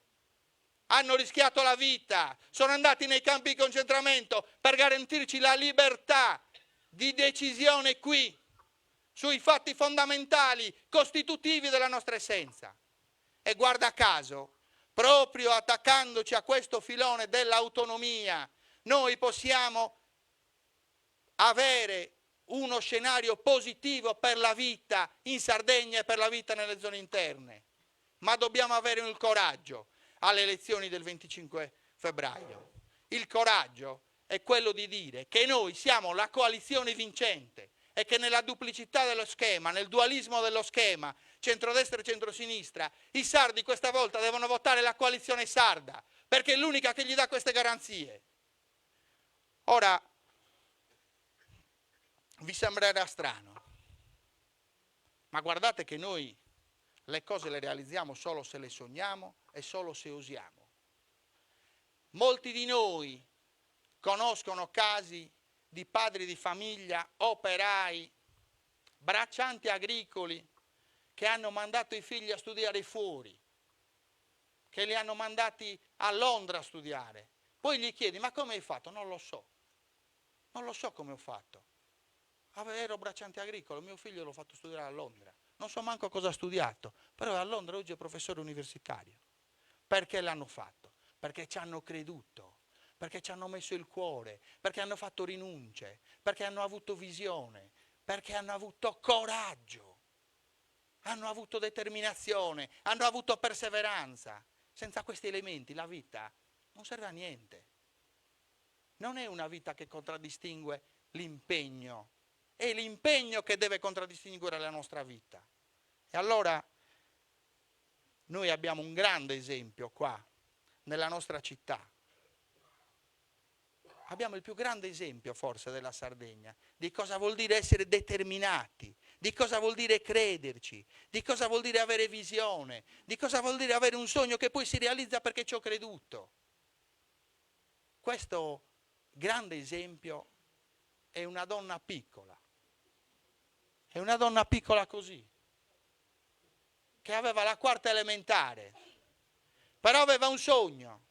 hanno rischiato la vita, sono andati nei campi di concentramento per garantirci la libertà di decisione qui, sui fatti fondamentali, costitutivi della nostra essenza. E guarda caso, proprio attaccandoci a questo filone dell'autonomia, noi possiamo avere uno scenario positivo per la vita in Sardegna e per la vita nelle zone interne. Ma dobbiamo avere il coraggio alle elezioni del 25 febbraio. Il coraggio è quello di dire che noi siamo la coalizione vincente e che nella duplicità dello schema, nel dualismo dello schema, centrodestra e centrosinistra, i sardi questa volta devono votare la coalizione sarda, perché è l'unica che gli dà queste garanzie. Ora, vi sembrerà strano, ma guardate che noi le cose le realizziamo solo se le sogniamo e solo se osiamo. Molti di noi conoscono casi di padri di famiglia, operai, braccianti agricoli che hanno mandato i figli a studiare fuori, che li hanno mandati a Londra a studiare. Poi gli chiedi, ma come hai fatto? Non lo so come ho fatto. Ero bracciante agricolo, mio figlio l'ho fatto studiare a Londra. Non so manco cosa ha studiato, però a Londra oggi è professore universitario. Perché l'hanno fatto? Perché ci hanno creduto, perché ci hanno messo il cuore, perché hanno fatto rinunce, perché hanno avuto visione, perché hanno avuto coraggio, hanno avuto determinazione, hanno avuto perseveranza. Senza questi elementi la vita non serve a niente. Non è una vita che contraddistingue l'impegno, è l'impegno che deve contraddistinguere la nostra vita. E allora noi abbiamo un grande esempio qua, nella nostra città. Abbiamo il più grande esempio forse della Sardegna, di cosa vuol dire essere determinati, di cosa vuol dire crederci, di cosa vuol dire avere visione, di cosa vuol dire avere un sogno che poi si realizza perché ci ho creduto. Questo grande esempio è una donna piccola. È una donna piccola così, che aveva la quarta elementare, però aveva un sogno.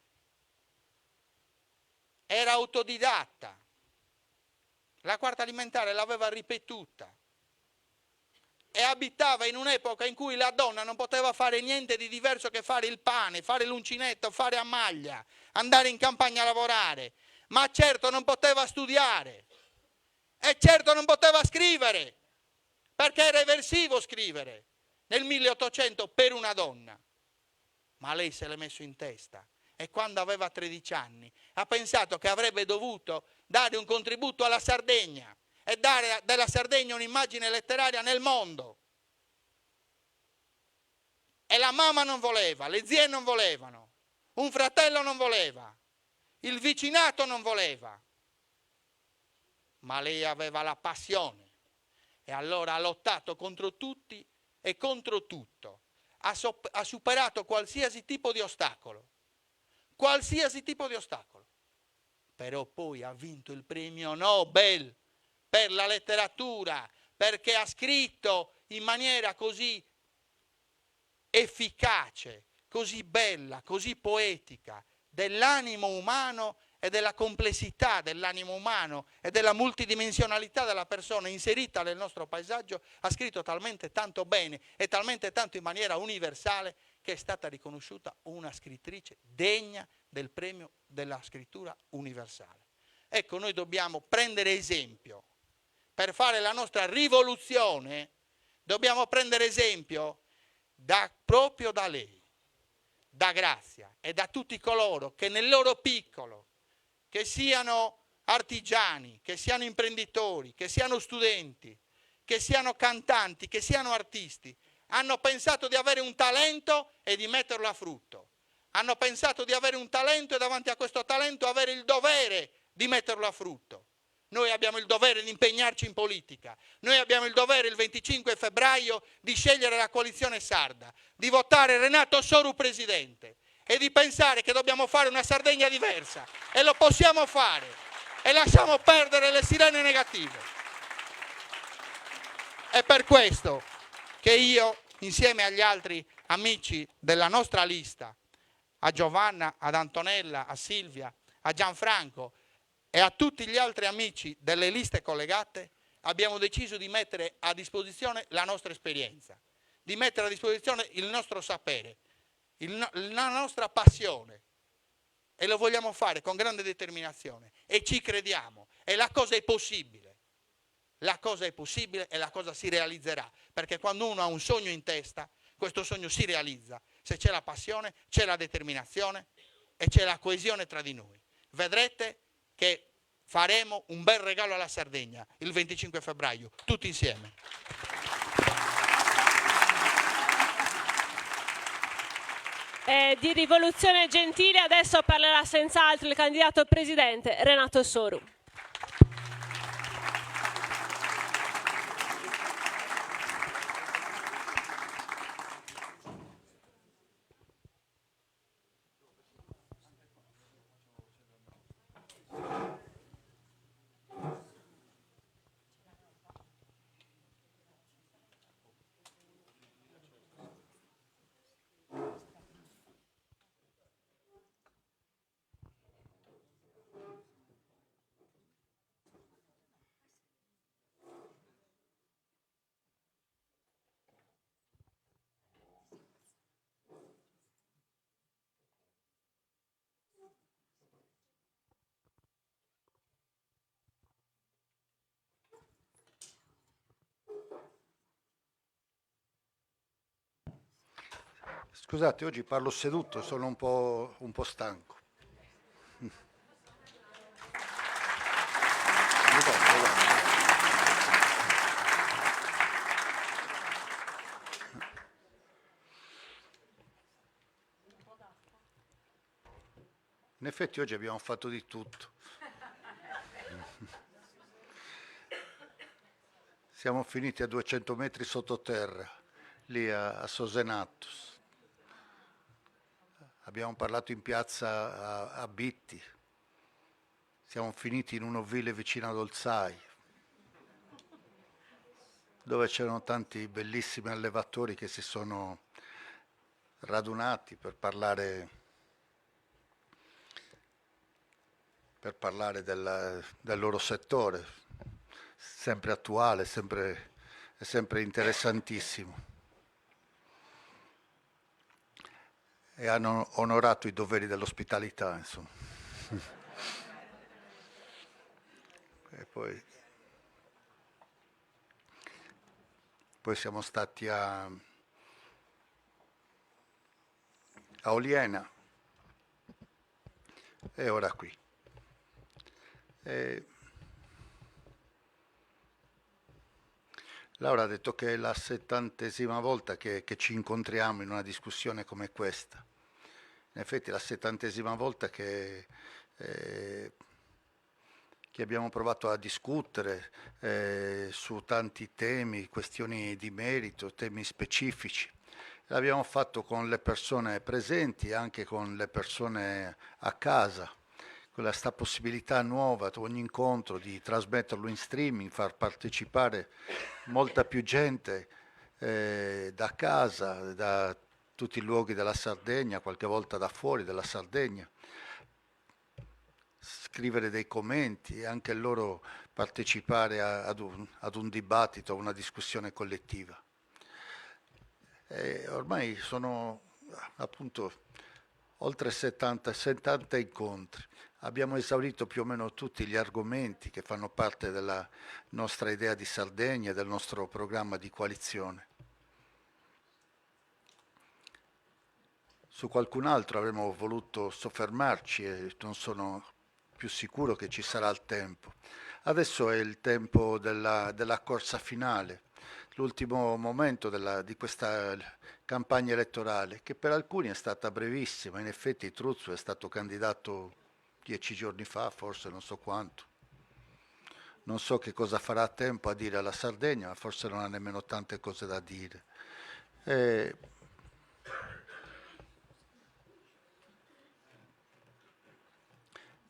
Era autodidatta. La quarta elementare l'aveva ripetuta. E abitava in un'epoca in cui la donna non poteva fare niente di diverso che fare il pane, fare l'uncinetto, fare a maglia, andare in campagna a lavorare. Ma certo non poteva studiare. E certo non poteva scrivere. Perché era eversivo scrivere nel 1800 per una donna. Ma lei se l'è messo in testa e quando aveva 13 anni ha pensato che avrebbe dovuto dare un contributo alla Sardegna e dare della Sardegna un'immagine letteraria nel mondo. E la mamma non voleva, le zie non volevano, un fratello non voleva, il vicinato non voleva, ma lei aveva la passione. E allora ha lottato contro tutti e contro tutto. Ha superato qualsiasi tipo di ostacolo. Qualsiasi tipo di ostacolo. Però poi ha vinto il premio Nobel per la letteratura, perché ha scritto in maniera così efficace, così bella, così poetica, dell'animo umano e della complessità dell'animo umano e della multidimensionalità della persona inserita nel nostro paesaggio, ha scritto talmente tanto bene e talmente tanto in maniera universale che è stata riconosciuta una scrittrice degna del premio della scrittura universale. Ecco, noi dobbiamo prendere esempio. Per fare la nostra rivoluzione dobbiamo prendere esempio proprio da lei, da Grazia e da tutti coloro che nel loro piccolo, che siano artigiani, che siano imprenditori, che siano studenti, che siano cantanti, che siano artisti, hanno pensato di avere un talento e di metterlo a frutto. Hanno pensato di avere un talento e davanti a questo talento avere il dovere di metterlo a frutto. Noi abbiamo il dovere di impegnarci in politica. Noi abbiamo il dovere il 25 febbraio di scegliere la coalizione sarda, di votare Renato Soru presidente e di pensare che dobbiamo fare una Sardegna diversa. E lo possiamo fare. E lasciamo perdere le sirene negative. È per questo che io, insieme agli altri amici della nostra lista, a Giovanna, ad Antonella, a Silvia, a Gianfranco e a tutti gli altri amici delle liste collegate, abbiamo deciso di mettere a disposizione la nostra esperienza, di mettere a disposizione il nostro sapere, la nostra passione. E lo vogliamo fare con grande determinazione e ci crediamo. E la cosa è possibile. La cosa è possibile e la cosa si realizzerà. Perché quando uno ha un sogno in testa, questo sogno si realizza. Se c'è la passione, c'è la determinazione e c'è la coesione tra di noi. Vedrete che faremo un bel regalo alla Sardegna il 25 febbraio, tutti insieme. Di rivoluzione gentile adesso parlerà senz'altro il candidato presidente Renato Soru. Scusate, oggi parlo seduto, sono un po' stanco. In effetti oggi abbiamo fatto di tutto. Siamo finiti a 200 metri sottoterra, lì a Sosenatus. Abbiamo parlato in piazza a Bitti. Siamo finiti in un ovile vicino ad Olzai, dove c'erano tanti bellissimi allevatori che si sono radunati per parlare del loro settore, sempre attuale, sempre interessantissimo. E hanno onorato i doveri dell'ospitalità, insomma. E poi siamo stati a Oliena e ora qui. Laura ha detto che è la 70ª volta che ci incontriamo in una discussione come questa. In effetti è la 70ª volta che abbiamo provato a discutere su tanti temi, questioni di merito, temi specifici. L'abbiamo fatto con le persone presenti e anche con le persone a casa. Questa possibilità nuova ad ogni incontro di trasmetterlo in streaming, far partecipare molta più gente da casa, da tutti i luoghi della Sardegna, qualche volta da fuori della Sardegna, scrivere dei commenti e anche loro partecipare ad un dibattito, a una discussione collettiva. Ormai sono appunto oltre 70 incontri. Abbiamo esaurito più o meno tutti gli argomenti che fanno parte della nostra idea di Sardegna e del nostro programma di coalizione. Su qualcun altro avremmo voluto soffermarci e non sono più sicuro che ci sarà il tempo. Adesso è il tempo della corsa finale, l'ultimo momento di questa campagna elettorale, che per alcuni è stata brevissima. In effetti Truzzo è stato candidato 10 giorni fa, forse non so quanto. Non so che cosa farà a tempo a dire alla Sardegna, ma forse non ha nemmeno tante cose da dire.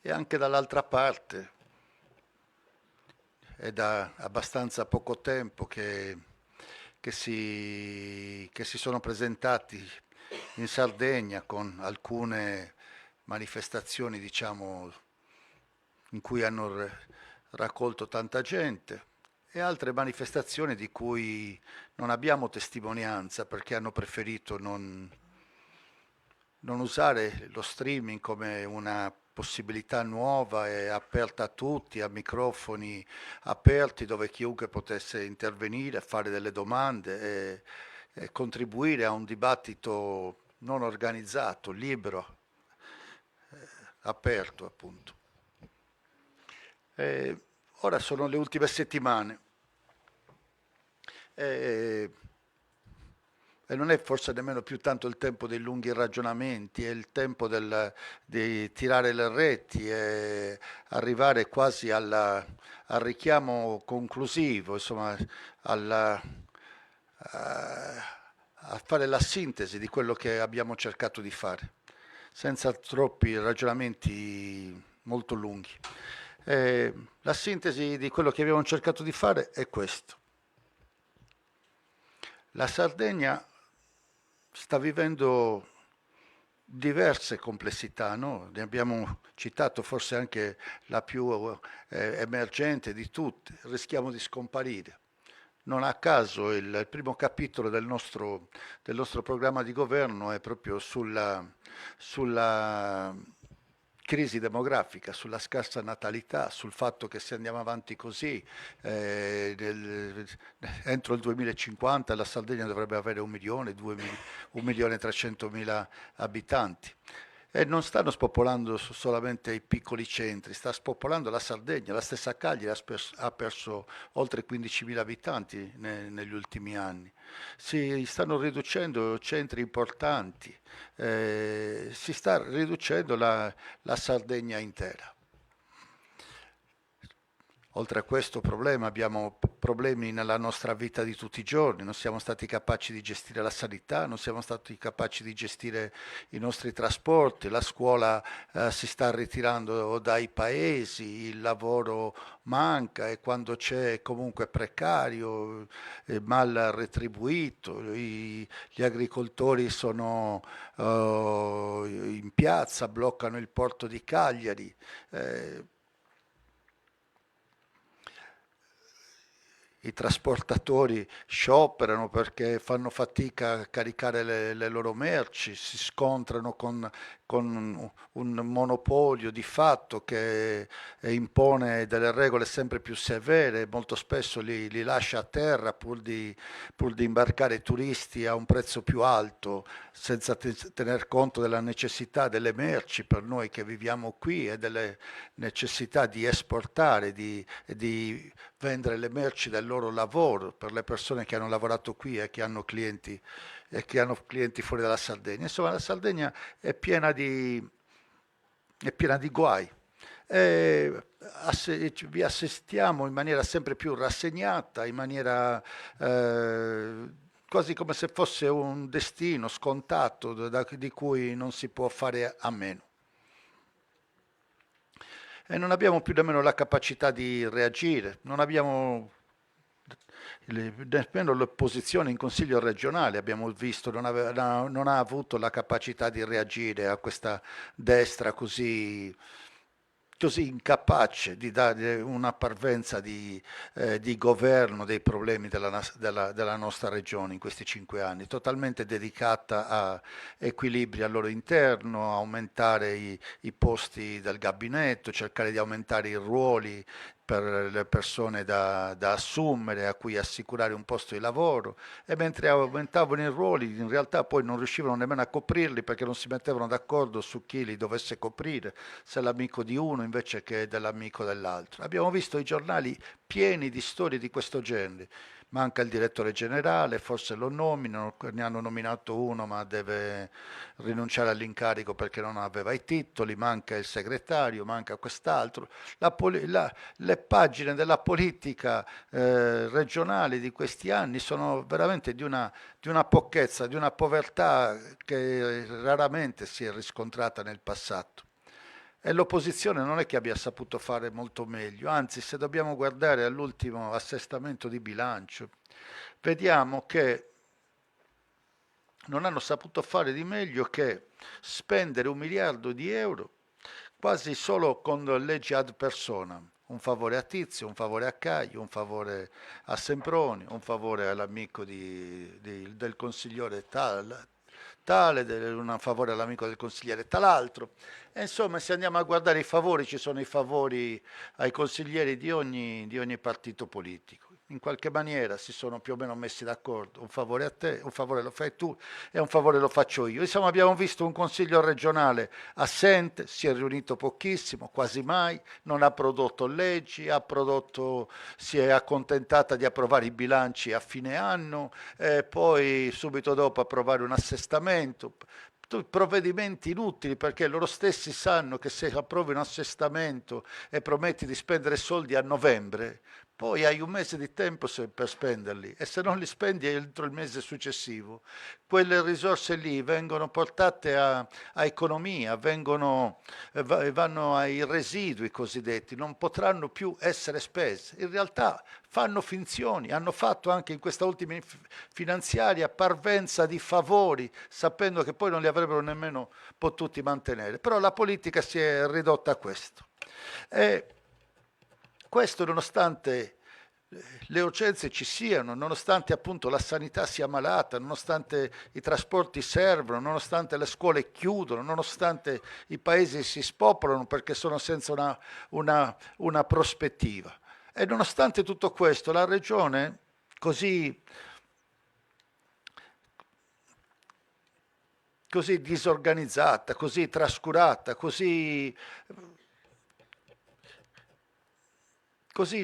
E anche dall'altra parte è da abbastanza poco tempo che si sono presentati in Sardegna con alcune manifestazioni, diciamo, in cui hanno raccolto tanta gente e altre manifestazioni di cui non abbiamo testimonianza perché hanno preferito non usare lo streaming come una possibilità nuova e aperta a tutti, a microfoni aperti dove chiunque potesse intervenire, fare delle domande e contribuire a un dibattito non organizzato, libero, aperto appunto. Ora sono le ultime settimane e non è forse nemmeno più tanto il tempo dei lunghi ragionamenti, è il tempo di tirare le reti e arrivare quasi al richiamo conclusivo, insomma, a fare la sintesi di quello che abbiamo cercato di fare, senza troppi ragionamenti molto lunghi. La sintesi di quello che abbiamo cercato di fare è questo. La Sardegna sta vivendo diverse complessità, no? Ne abbiamo citato forse anche la più emergente di tutte, rischiamo di scomparire. Non a caso il primo capitolo del nostro programma di governo è proprio sulla crisi demografica, sulla scarsa natalità, sul fatto che se andiamo avanti così, entro il 2050 la Sardegna dovrebbe avere 1.300.000 abitanti. E non stanno spopolando solamente i piccoli centri, sta spopolando la Sardegna, la stessa Cagliari ha perso oltre 15.000 abitanti negli ultimi anni. Si stanno riducendo centri importanti, si sta riducendo la Sardegna intera. Oltre a questo problema abbiamo problemi nella nostra vita di tutti i giorni, non siamo stati capaci di gestire la sanità, non siamo stati capaci di gestire i nostri trasporti, la scuola si sta ritirando dai paesi, il lavoro manca e quando c'è comunque precario, mal retribuito, gli agricoltori sono in piazza, bloccano il porto di Cagliari. I trasportatori scioperano perché fanno fatica a caricare le loro merci, si scontrano con un monopolio di fatto che impone delle regole sempre più severe, molto spesso li lascia a terra pur di imbarcare i turisti a un prezzo più alto, senza tener conto della necessità delle merci per noi che viviamo qui e delle necessità di esportare, di vendere le merci del loro lavoro per le persone che hanno lavorato qui e che hanno clienti fuori dalla Sardegna. Insomma, la Sardegna è piena di guai. Vi assistiamo in maniera sempre più rassegnata, in maniera quasi come se fosse un destino scontato di cui non si può fare a meno. E non abbiamo più nemmeno la capacità di reagire, non abbiamo nemmeno l'opposizione in Consiglio regionale, abbiamo visto, non ha avuto la capacità di reagire a questa destra così incapace di dare una parvenza di governo dei problemi della nostra regione in questi 5 anni, totalmente dedicata a equilibri al loro interno, aumentare i posti del gabinetto, cercare di aumentare i ruoli per le persone da assumere, a cui assicurare un posto di lavoro, e mentre aumentavano i ruoli in realtà poi non riuscivano nemmeno a coprirli perché non si mettevano d'accordo su chi li dovesse coprire, se l'amico di uno invece che dell'amico dell'altro. Abbiamo visto i giornali pieni di storie di questo genere. Manca il direttore generale, forse lo nominano, ne hanno nominato uno ma deve rinunciare all'incarico perché non aveva i titoli, manca il segretario, manca quest'altro. Le pagine della politica regionale di questi anni sono veramente di una pochezza, di una povertà che raramente si è riscontrata nel passato. E l'opposizione non è che abbia saputo fare molto meglio, anzi se dobbiamo guardare all'ultimo assestamento di bilancio, vediamo che non hanno saputo fare di meglio che spendere 1 miliardo di euro quasi solo con leggi ad personam, un favore a Tizio, un favore a Caio, un favore a Semproni, un favore all'amico del consigliere tale, un favore all'amico del consigliere tal'altro. E insomma, se andiamo a guardare i favori, ci sono i favori ai consiglieri di ogni partito politico. In qualche maniera si sono più o meno messi d'accordo, un favore a te, un favore lo fai tu e un favore lo faccio io. Insomma, abbiamo visto un consiglio regionale assente, si è riunito pochissimo, quasi mai, non ha prodotto leggi, si è accontentata di approvare i bilanci a fine anno, poi subito dopo approvare un assestamento, provvedimenti inutili perché loro stessi sanno che se approvi un assestamento e prometti di spendere soldi a novembre, poi hai un mese di tempo per spenderli e se non li spendi entro il mese successivo, quelle risorse lì vengono portate a economia, vanno ai residui cosiddetti, non potranno più essere spese. In realtà fanno finzioni, hanno fatto anche in questa ultima finanziaria parvenza di favori, sapendo che poi non li avrebbero nemmeno potuti mantenere. Però la politica si è ridotta a questo. E questo nonostante le urgenze ci siano, nonostante appunto la sanità sia malata, nonostante i trasporti servono, nonostante le scuole chiudono, nonostante i paesi si spopolano perché sono senza una prospettiva. E nonostante tutto questo, la regione così disorganizzata, così trascurata, così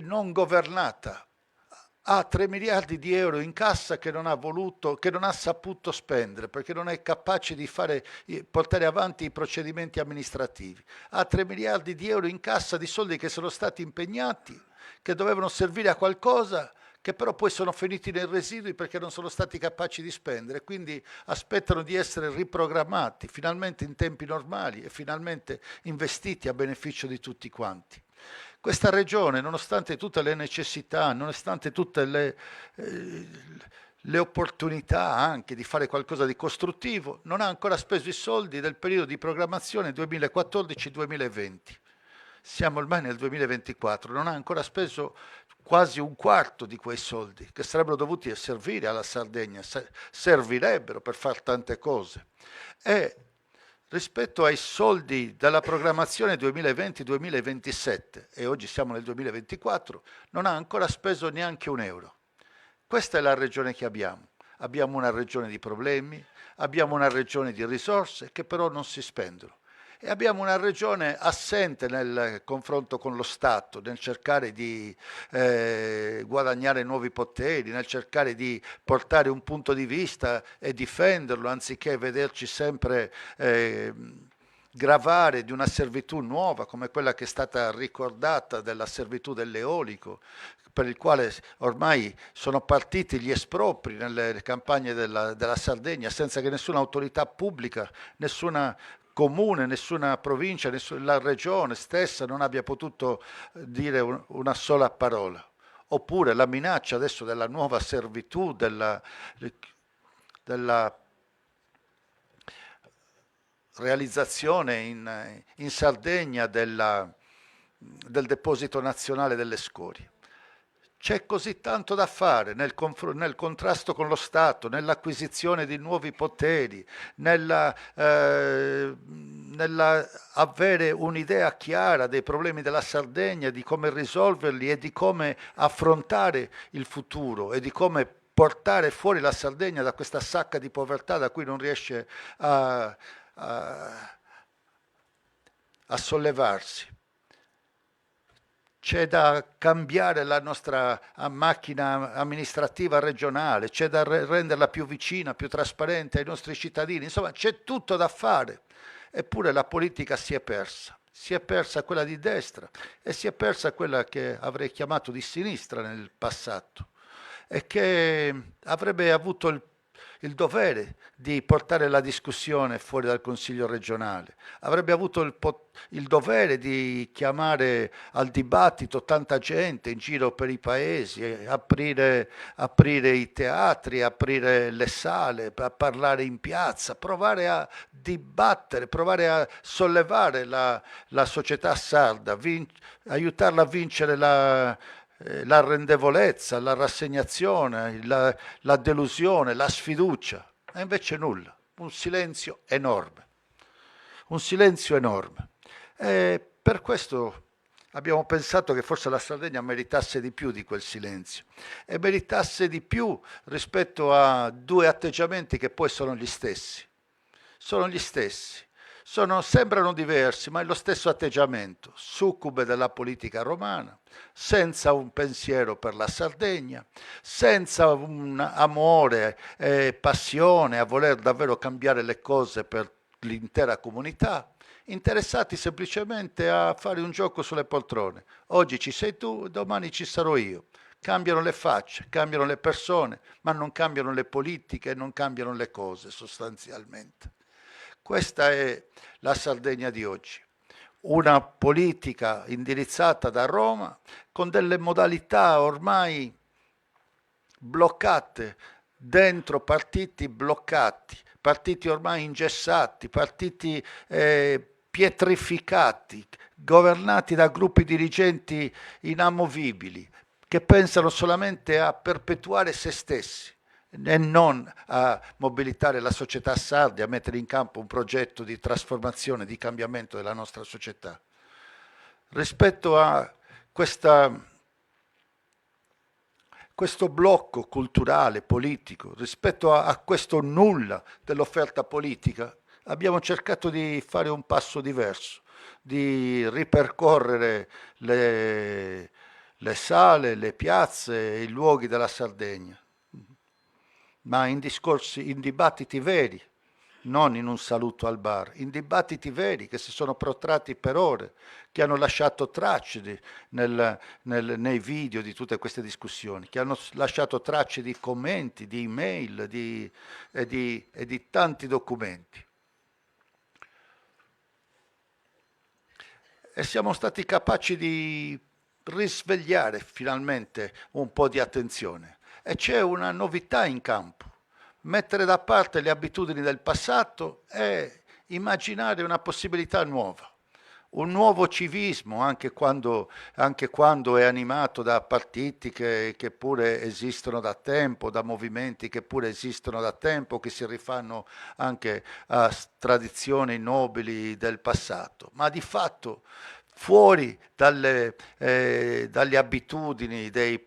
non governata, ha 3 miliardi di euro in cassa che non ha saputo spendere perché non è capace di portare avanti i procedimenti amministrativi. Ha 3 miliardi di euro in cassa di soldi che sono stati impegnati, che dovevano servire a qualcosa, che però poi sono finiti nei residui perché non sono stati capaci di spendere, quindi aspettano di essere riprogrammati finalmente in tempi normali e finalmente investiti a beneficio di tutti quanti. Questa regione, nonostante tutte le necessità, nonostante tutte le opportunità anche di fare qualcosa di costruttivo, non ha ancora speso i soldi del periodo di programmazione 2014-2020. Siamo ormai nel 2024, non ha ancora speso quasi un quarto di quei soldi che sarebbero dovuti servire alla Sardegna, servirebbero per fare tante cose. E rispetto ai soldi della programmazione 2020-2027, e oggi siamo nel 2024, non ha ancora speso neanche un euro. Questa è la regione che abbiamo. Abbiamo una regione di problemi, abbiamo una regione di risorse che però non si spendono. E abbiamo una regione assente nel confronto con lo Stato, nel cercare di guadagnare nuovi poteri, nel cercare di portare un punto di vista e difenderlo, anziché vederci sempre gravare di una servitù nuova, come quella che è stata ricordata della servitù dell'eolico, per il quale ormai sono partiti gli espropri nelle campagne della Sardegna, senza che nessuna autorità pubblica, nessuna comune, nessuna provincia, la regione stessa non abbia potuto dire una sola parola. Oppure la minaccia adesso della nuova servitù, della realizzazione in Sardegna del deposito nazionale delle scorie. C'è così tanto da fare nel contrasto con lo Stato, nell'acquisizione di nuovi poteri, nell'avere un'idea chiara dei problemi della Sardegna, di come risolverli e di come affrontare il futuro e di come portare fuori la Sardegna da questa sacca di povertà da cui non riesce a sollevarsi. C'è da cambiare la nostra macchina amministrativa regionale, c'è da renderla più vicina, più trasparente ai nostri cittadini, insomma c'è tutto da fare, eppure la politica si è persa quella di destra e si è persa quella che avrei chiamato di sinistra nel passato e che avrebbe avuto il dovere di portare la discussione fuori dal Consiglio regionale, avrebbe avuto il dovere di chiamare al dibattito tanta gente in giro per i paesi, aprire i teatri, aprire le sale, a parlare in piazza, provare a dibattere, provare a sollevare la società sarda, aiutarla a vincere l'arrendevolezza, la rassegnazione, la delusione, la sfiducia, e invece nulla, un silenzio enorme. E per questo abbiamo pensato che forse la Sardegna meritasse di più di quel silenzio e meritasse di più rispetto a due atteggiamenti che poi sono gli stessi. Sembrano diversi, ma è lo stesso atteggiamento, succube della politica romana, senza un pensiero per la Sardegna, senza un amore e passione a voler davvero cambiare le cose per l'intera comunità, interessati semplicemente a fare un gioco sulle poltrone. Oggi ci sei tu, domani ci sarò io. Cambiano le facce, cambiano le persone, ma non cambiano le politiche, non cambiano le cose sostanzialmente. Questa è la Sardegna di oggi, una politica indirizzata da Roma con delle modalità ormai bloccate dentro partiti bloccati, partiti ormai ingessati, partiti pietrificati, governati da gruppi dirigenti inamovibili, che pensano solamente a perpetuare se stessi e non a mobilitare la società sarda e a mettere in campo un progetto di trasformazione, di cambiamento della nostra società. Rispetto a questo blocco culturale, politico, rispetto a questo nulla dell'offerta politica, abbiamo cercato di fare un passo diverso, di ripercorrere le sale, le piazze, i luoghi della Sardegna, ma in discorsi, in dibattiti veri, non in un saluto al bar, in dibattiti veri che si sono protratti per ore, che hanno lasciato tracce nei video di tutte queste discussioni, che hanno lasciato tracce di commenti, di email e di tanti documenti. E siamo stati capaci di risvegliare finalmente un po' di attenzione. E c'è una novità in campo. Mettere da parte le abitudini del passato e immaginare una possibilità nuova, un nuovo civismo, anche quando è animato da partiti che pure esistono da tempo, da movimenti che pure esistono da tempo, che si rifanno anche a tradizioni nobili del passato, ma di fatto fuori dalle abitudini dei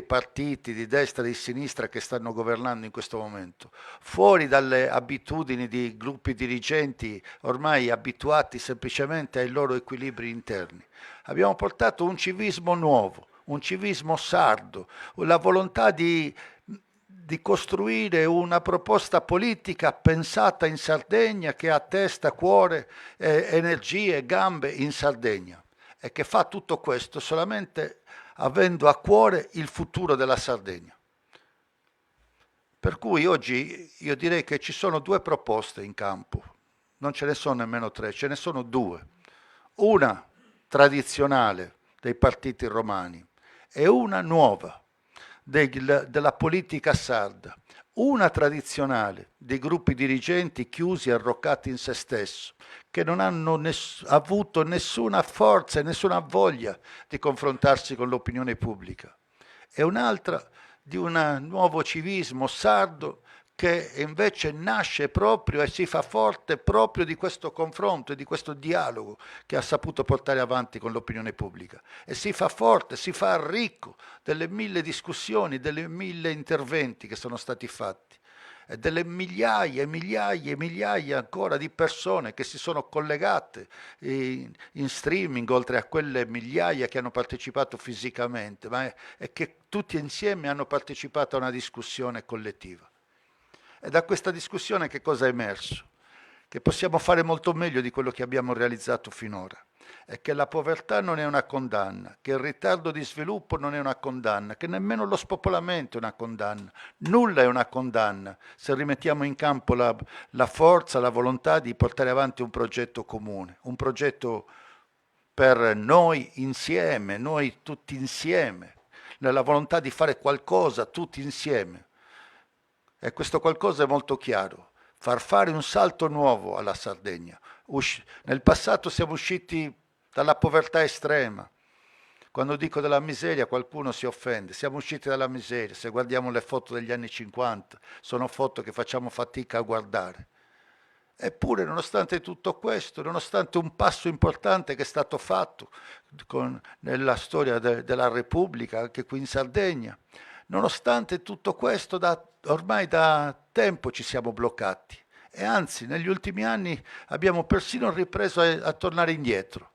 partiti di destra e di sinistra che stanno governando in questo momento, fuori dalle abitudini di gruppi dirigenti ormai abituati semplicemente ai loro equilibri interni. Abbiamo portato un civismo nuovo, un civismo sardo, la volontà di costruire una proposta politica pensata in Sardegna, che ha testa, cuore, energie e gambe in Sardegna, e che fa tutto questo solamente avendo a cuore il futuro della Sardegna. Per cui oggi io direi che ci sono due proposte in campo, non ce ne sono nemmeno tre, ce ne sono due. Una tradizionale dei partiti romani e una nuova della politica sarda. Una tradizionale dei gruppi dirigenti chiusi e arroccati in se stesso, che non hanno avuto nessuna forza e nessuna voglia di confrontarsi con l'opinione pubblica, e un'altra di un nuovo civismo sardo che invece nasce proprio e si fa forte proprio di questo confronto e di questo dialogo che ha saputo portare avanti con l'opinione pubblica, e si fa forte, si fa ricco delle 1000 discussioni, delle 1000 interventi che sono stati fatti, e delle migliaia e migliaia e migliaia ancora di persone che si sono collegate in streaming, oltre a quelle migliaia che hanno partecipato fisicamente, e che tutti insieme hanno partecipato a una discussione collettiva. E da questa discussione che cosa è emerso? Che possiamo fare molto meglio di quello che abbiamo realizzato finora, e che la povertà non è una condanna, che il ritardo di sviluppo non è una condanna, che nemmeno lo spopolamento è una condanna, nulla è una condanna se rimettiamo in campo la forza, la volontà di portare avanti un progetto comune, un progetto per noi insieme, noi tutti insieme, nella volontà di fare qualcosa tutti insieme. E questo qualcosa è molto chiaro: far fare un salto nuovo alla Sardegna. Nel passato siamo usciti dalla povertà estrema. Quando dico della miseria qualcuno si offende, siamo usciti dalla miseria. Se guardiamo le foto degli anni 50, sono foto che facciamo fatica a guardare. Eppure, nonostante tutto questo, nonostante un passo importante che è stato fatto nella storia della Repubblica, anche qui in Sardegna, nonostante tutto questo, ormai da tempo ci siamo bloccati, e anzi negli ultimi anni abbiamo persino ripreso a tornare indietro,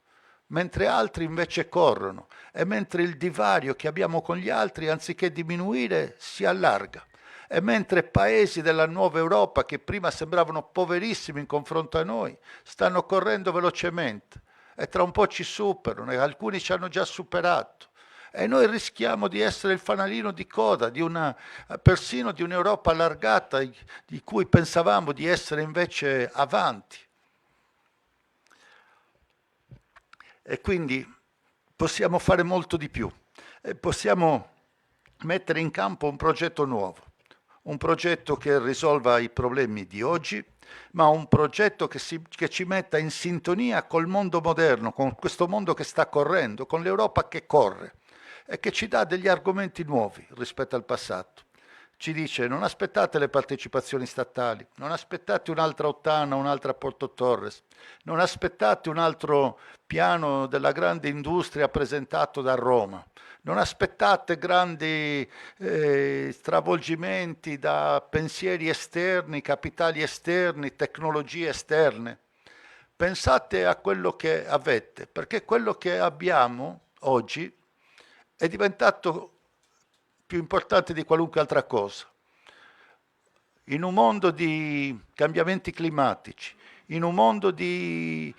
mentre altri invece corrono, e mentre il divario che abbiamo con gli altri, anziché diminuire, si allarga, e mentre paesi della nuova Europa che prima sembravano poverissimi in confronto a noi stanno correndo velocemente e tra un po' ci superano, e alcuni ci hanno già superato. E noi rischiamo di essere il fanalino di coda persino di un'Europa allargata, di cui pensavamo di essere invece avanti. E quindi possiamo fare molto di più, e possiamo mettere in campo un progetto nuovo, un progetto che risolva i problemi di oggi, ma un progetto che ci metta in sintonia col mondo moderno, con questo mondo che sta correndo, con l'Europa che corre. e che ci dà degli argomenti nuovi rispetto al passato. Ci dice: non aspettate le partecipazioni statali, non aspettate un'altra Ottana, un'altra Porto Torres, non aspettate un altro piano della grande industria presentato da Roma, non aspettate grandi stravolgimenti da pensieri esterni, capitali esterni, tecnologie esterne. Pensate a quello che avete, perché quello che abbiamo oggi è diventato più importante di qualunque altra cosa. In un mondo di cambiamenti climatici, in un mondo di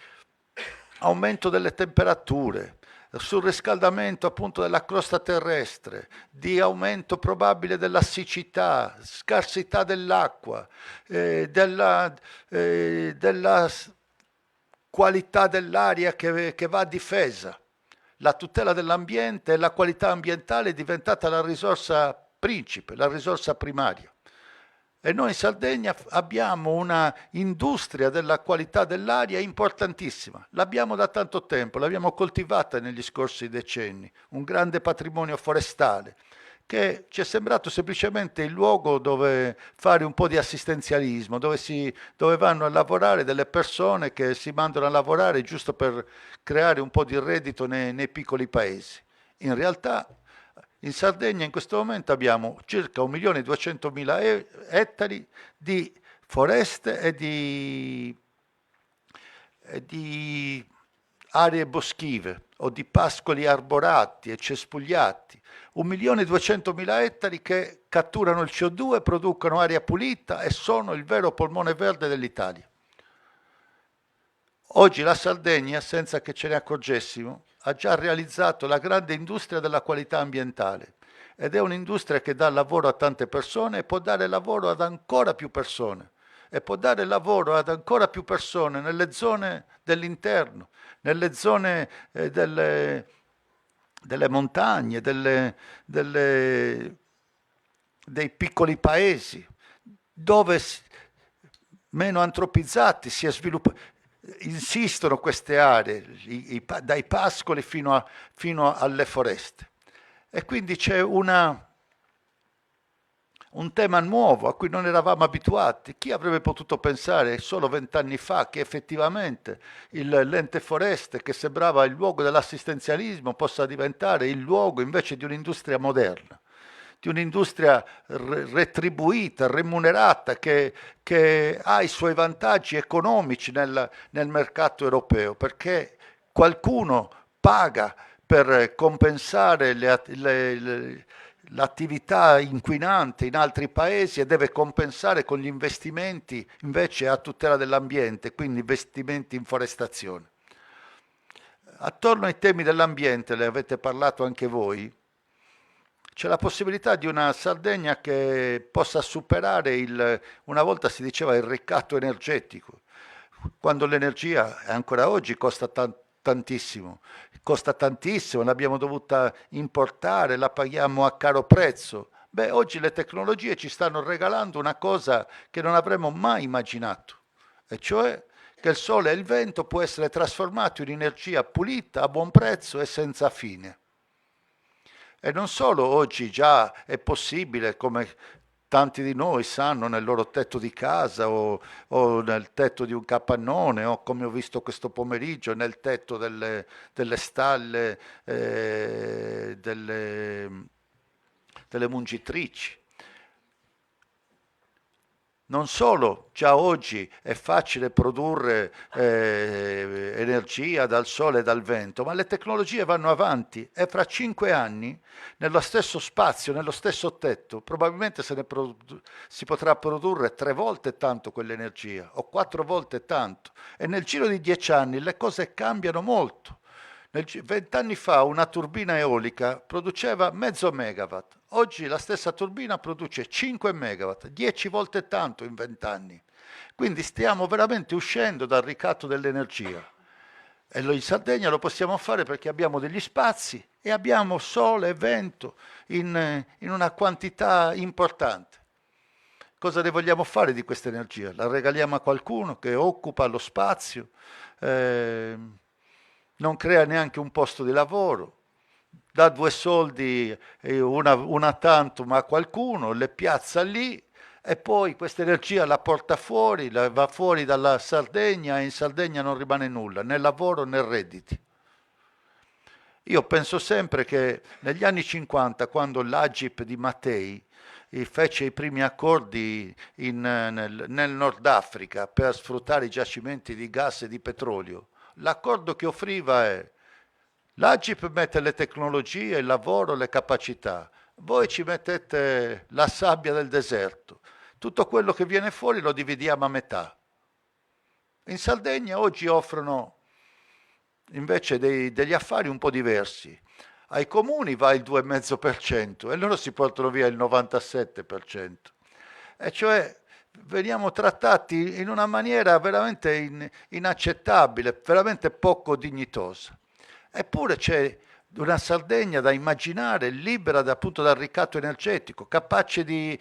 aumento delle temperature, surriscaldamento appunto della crosta terrestre, di aumento probabile della siccità, scarsità dell'acqua, della qualità dell'aria che va difesa. La tutela dell'ambiente e la qualità ambientale è diventata la risorsa principe, la risorsa primaria. E noi in Sardegna abbiamo una industria della qualità dell'aria importantissima. L'abbiamo da tanto tempo, l'abbiamo coltivata negli scorsi decenni, un grande patrimonio forestale che ci è sembrato semplicemente il luogo dove fare un po' di assistenzialismo, dove vanno a lavorare delle persone che si mandano a lavorare giusto per creare un po' di reddito nei piccoli paesi. In realtà in Sardegna in questo momento abbiamo circa 1.200.000 ettari di foreste e di aree boschive o di pascoli arborati e cespugliati, 1.200.000 ettari che catturano il CO2, producono aria pulita e sono il vero polmone verde dell'Italia. Oggi la Sardegna, senza che ce ne accorgessimo, ha già realizzato la grande industria della qualità ambientale ed è un'industria che dà lavoro a tante persone e può dare lavoro ad ancora più persone e può dare lavoro ad ancora più persone nelle zone dell'interno, nelle zone delle montagne, dei piccoli paesi, dove meno antropizzati si è sviluppato. Insistono queste aree, dai pascoli fino alle foreste. E quindi c'è un tema nuovo a cui non eravamo abituati. Chi avrebbe potuto pensare solo 20 anni fa che effettivamente l'ente foreste, che sembrava il luogo dell'assistenzialismo, possa diventare il luogo invece di un'industria moderna, di un'industria retribuita, remunerata, che ha i suoi vantaggi economici nel mercato europeo, perché qualcuno paga per compensare l'attività inquinante in altri paesi e deve compensare con gli investimenti invece a tutela dell'ambiente, quindi investimenti in forestazione. Attorno ai temi dell'ambiente, ne avete parlato anche voi, c'è la possibilità di una Sardegna che possa superare una volta si diceva il ricatto energetico, quando l'energia ancora oggi costa tantissimo, l'abbiamo dovuta importare, la paghiamo a caro prezzo. Beh, oggi le tecnologie ci stanno regalando una cosa che non avremmo mai immaginato, e cioè che il sole e il vento può essere trasformato in energia pulita, a buon prezzo e senza fine. E non solo oggi già è possibile, come tanti di noi sanno, nel loro tetto di casa o nel tetto di un capannone o, come ho visto questo pomeriggio, nel tetto delle stalle, delle mungitrici. Non solo già oggi è facile produrre energia dal sole e dal vento, ma le tecnologie vanno avanti e fra 5 anni, nello stesso spazio, nello stesso tetto, probabilmente si potrà produrre 3 volte tanto quell'energia o 4 volte tanto. E nel giro di 10 anni le cose cambiano molto. 20 anni fa una turbina eolica produceva mezzo megawatt, oggi la stessa turbina produce 5 megawatt, 10 volte tanto in 20 anni. Quindi stiamo veramente uscendo dal ricatto dell'energia. E in Sardegna lo possiamo fare perché abbiamo degli spazi e abbiamo sole e vento in una quantità importante. Cosa ne vogliamo fare di questa energia? La regaliamo a qualcuno che occupa lo spazio? Non crea neanche un posto di lavoro, dà 2 soldi, una tantum a qualcuno, le piazza lì e poi questa energia la porta fuori, va fuori dalla Sardegna e in Sardegna non rimane nulla, né lavoro né redditi. Io penso sempre che negli anni 50, quando l'Agip di Mattei fece i primi accordi nel Nord Africa per sfruttare i giacimenti di gas e di petrolio, l'accordo che offriva è: l'Agip mette le tecnologie, il lavoro, le capacità, voi ci mettete la sabbia del deserto, tutto quello che viene fuori lo dividiamo a metà. In Sardegna oggi offrono invece degli affari un po' diversi. Ai comuni va il 2,5% e loro si portano via il 97%. E cioè veniamo trattati in una maniera veramente inaccettabile, veramente poco dignitosa. Eppure c'è una Sardegna da immaginare, libera appunto dal ricatto energetico, capace di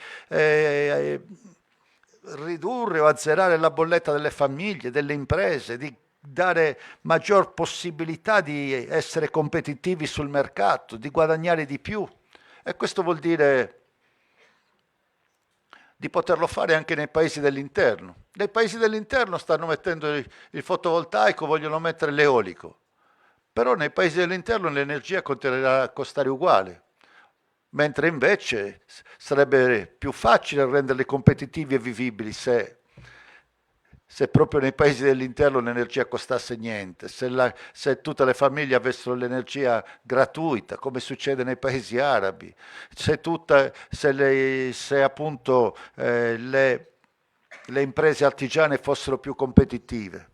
ridurre o azzerare la bolletta delle famiglie, delle imprese, di dare maggior possibilità di essere competitivi sul mercato, di guadagnare di più. E questo vuol dire di poterlo fare anche nei paesi dell'interno. Nei paesi dell'interno stanno mettendo il fotovoltaico, vogliono mettere l'eolico, però nei paesi dell'interno l'energia continuerà a costare uguale, mentre invece sarebbe più facile renderli competitivi e vivibili se proprio nei paesi dell'interno l'energia costasse niente, se tutte le famiglie avessero l'energia gratuita, come succede nei paesi arabi, se appunto le imprese artigiane fossero più competitive.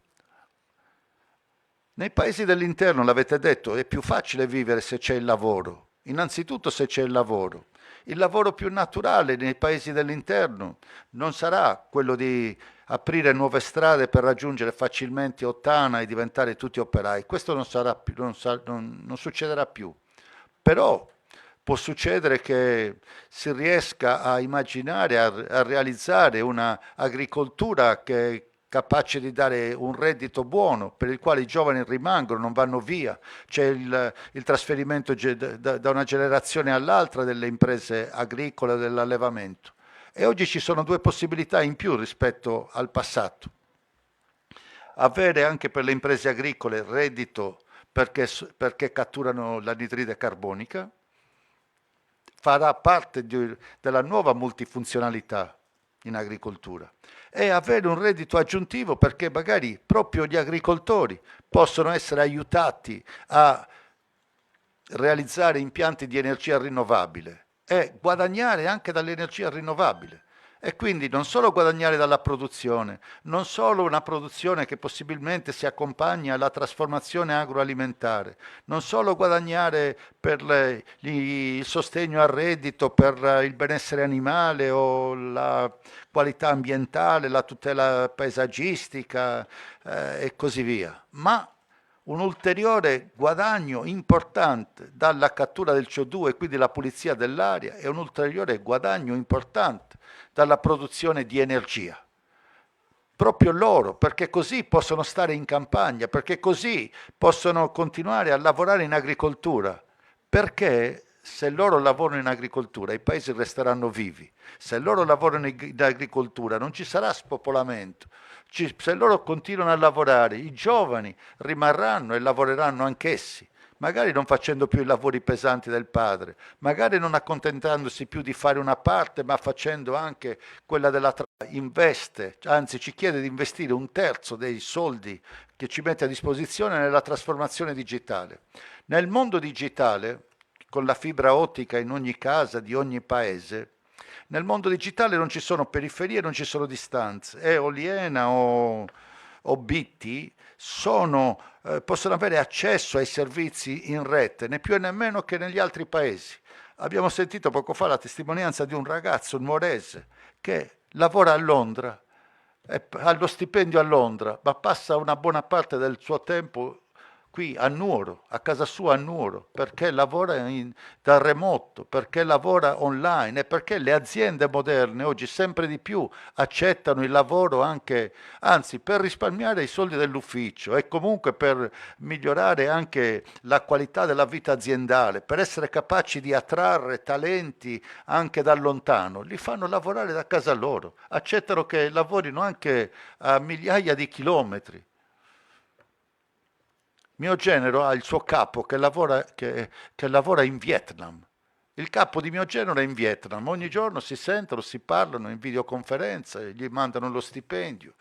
Nei paesi dell'interno, l'avete detto, è più facile vivere se c'è il lavoro. Innanzitutto se c'è il lavoro. Il lavoro più naturale nei paesi dell'interno non sarà quello di aprire nuove strade per raggiungere facilmente Ottana e diventare tutti operai. Questo non succederà più. Però può succedere che si riesca a immaginare, a realizzare una agricoltura che è capace di dare un reddito buono, per il quale i giovani rimangono, non vanno via. C'è il trasferimento da una generazione all'altra delle imprese agricole, dell'allevamento. E oggi ci sono 2 possibilità in più rispetto al passato. Avere anche per le imprese agricole reddito perché catturano l'anidride carbonica, farà parte della nuova multifunzionalità in agricoltura, e avere un reddito aggiuntivo perché magari proprio gli agricoltori possono essere aiutati a realizzare impianti di energia rinnovabile e guadagnare anche dall'energia rinnovabile. E quindi non solo guadagnare dalla produzione, non solo una produzione che possibilmente si accompagna alla trasformazione agroalimentare, non solo guadagnare per il sostegno al reddito, per il benessere animale o la qualità ambientale, la tutela paesaggistica e così via, ma un ulteriore guadagno importante dalla cattura del CO2 e quindi la pulizia dell'aria e un ulteriore guadagno importante dalla produzione di energia. Proprio loro, perché così possono stare in campagna, perché così possono continuare a lavorare in agricoltura, perché se loro lavorano in agricoltura i paesi resteranno vivi, se loro lavorano in agricoltura non ci sarà spopolamento, se loro continuano a lavorare i giovani rimarranno e lavoreranno anch'essi, magari non facendo più i lavori pesanti del padre, magari non accontentandosi più di fare una parte, ma facendo anche quella investe, anzi ci chiede di investire 1/3 dei soldi che ci mette a disposizione nella trasformazione digitale. Nel mondo digitale, con la fibra ottica in ogni casa di ogni paese, nel mondo digitale non ci sono periferie, non ci sono distanze. Oliena o BT possono avere accesso ai servizi in rete, né più né meno che negli altri paesi. Abbiamo sentito poco fa la testimonianza di un ragazzo nuorese che lavora a Londra, ha lo stipendio a Londra, ma passa una buona parte del suo tempo qui a Nuoro, a casa sua a Nuoro, perché lavora da remoto, perché lavora online e perché le aziende moderne oggi sempre di più accettano il lavoro anche, anzi, per risparmiare i soldi dell'ufficio e comunque per migliorare anche la qualità della vita aziendale, per essere capaci di attrarre talenti anche da lontano, li fanno lavorare da casa loro, accettano che lavorino anche a migliaia di chilometri. Mio genero ha il suo capo che lavora in Vietnam. Il capo di mio genero è in Vietnam, ogni giorno si sentono, si parlano in videoconferenza, gli mandano lo stipendio,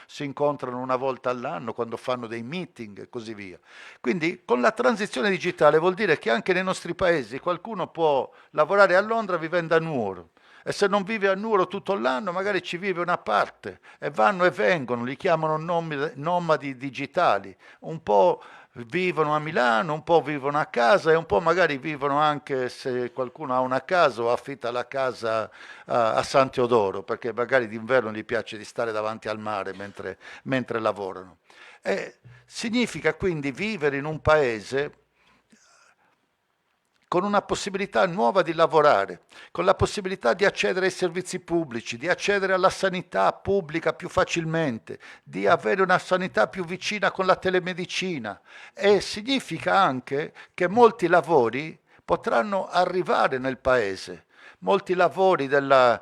si incontrano una volta all'anno quando fanno dei meeting e così via. Quindi con la transizione digitale vuol dire che anche nei nostri paesi qualcuno può lavorare a Londra vivendo a Nuoro. E se non vive a Nuoro tutto l'anno, magari ci vive una parte e vanno e vengono, li chiamano nomadi digitali. Un po' vivono a Milano, un po' vivono a casa e un po' magari vivono anche, se qualcuno ha una casa o affitta la casa a San Teodoro, perché magari d'inverno gli piace di stare davanti al mare mentre lavorano. E significa quindi vivere in un paese con una possibilità nuova di lavorare, con la possibilità di accedere ai servizi pubblici, di accedere alla sanità pubblica più facilmente, di avere una sanità più vicina con la telemedicina e significa anche che molti lavori potranno arrivare nel paese. Molti lavori della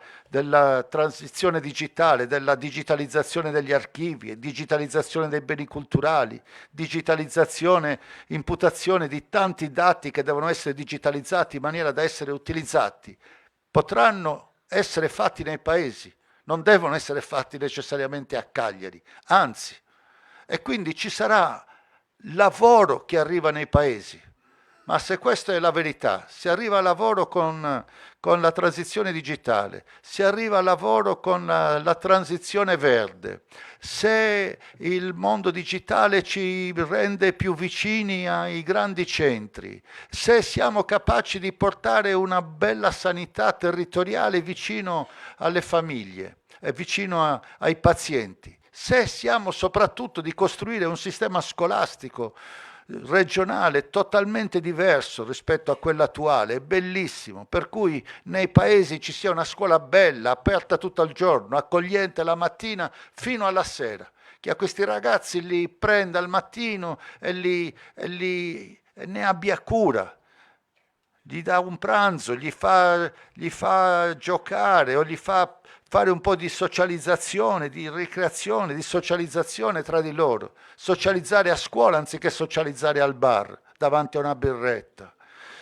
transizione digitale, della digitalizzazione degli archivi, digitalizzazione dei beni culturali, digitalizzazione, imputazione di tanti dati che devono essere digitalizzati in maniera da essere utilizzati, potranno essere fatti nei paesi, non devono essere fatti necessariamente a Cagliari, anzi, e quindi ci sarà lavoro che arriva nei paesi. Ma se questa è la verità, si arriva al lavoro con la transizione digitale, si arriva al lavoro con la transizione verde, se il mondo digitale ci rende più vicini ai grandi centri, se siamo capaci di portare una bella sanità territoriale vicino alle famiglie e vicino ai pazienti, se siamo soprattutto di costruire un sistema scolastico regionale totalmente diverso rispetto a quello attuale, è bellissimo, per cui nei paesi ci sia una scuola bella, aperta tutto il giorno, accogliente la mattina fino alla sera, che a questi ragazzi li prenda al mattino e ne abbia cura, gli dà un pranzo, gli fa giocare o gli fa fare un po' di socializzazione, di ricreazione, di socializzazione tra di loro, socializzare a scuola anziché socializzare al bar davanti a una birretta,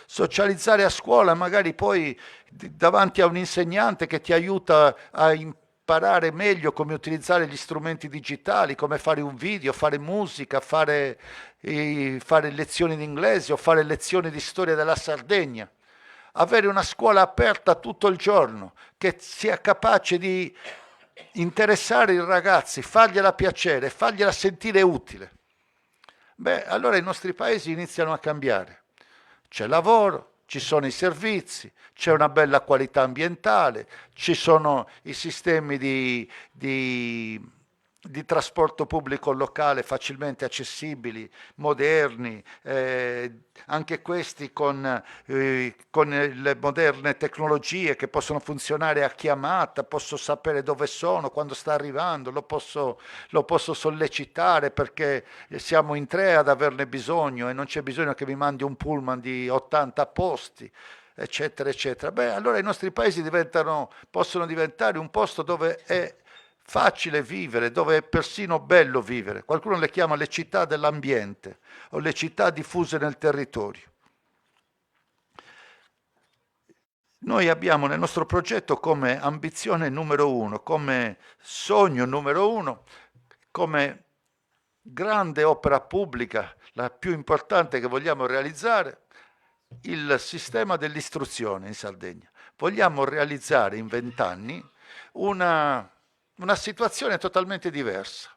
socializzare a scuola magari poi davanti a un insegnante che ti aiuta a imparare meglio come utilizzare gli strumenti digitali, come fare un video, fare musica, fare lezioni di inglese o fare lezioni di storia della Sardegna. Avere una scuola aperta tutto il giorno, che sia capace di interessare i ragazzi, fargliela piacere, fargliela sentire utile. Beh, allora i nostri paesi iniziano a cambiare. C'è lavoro, ci sono i servizi, c'è una bella qualità ambientale, ci sono i sistemi di trasporto pubblico locale facilmente accessibili, moderni, anche questi con le moderne tecnologie che possono funzionare a chiamata, posso sapere dove sono, quando sta arrivando, lo posso sollecitare perché siamo in 3 ad averne bisogno e non c'è bisogno che mi mandi un pullman di 80 posti, eccetera, eccetera. Beh, allora i nostri paesi possono diventare un posto dove è facile vivere, dove è persino bello vivere. Qualcuno le chiama le città dell'ambiente o le città diffuse nel territorio. Noi abbiamo nel nostro progetto come ambizione numero 1, come sogno numero 1, come grande opera pubblica, la più importante che vogliamo realizzare, il sistema dell'istruzione in Sardegna. Vogliamo realizzare in 20 anni una situazione totalmente diversa,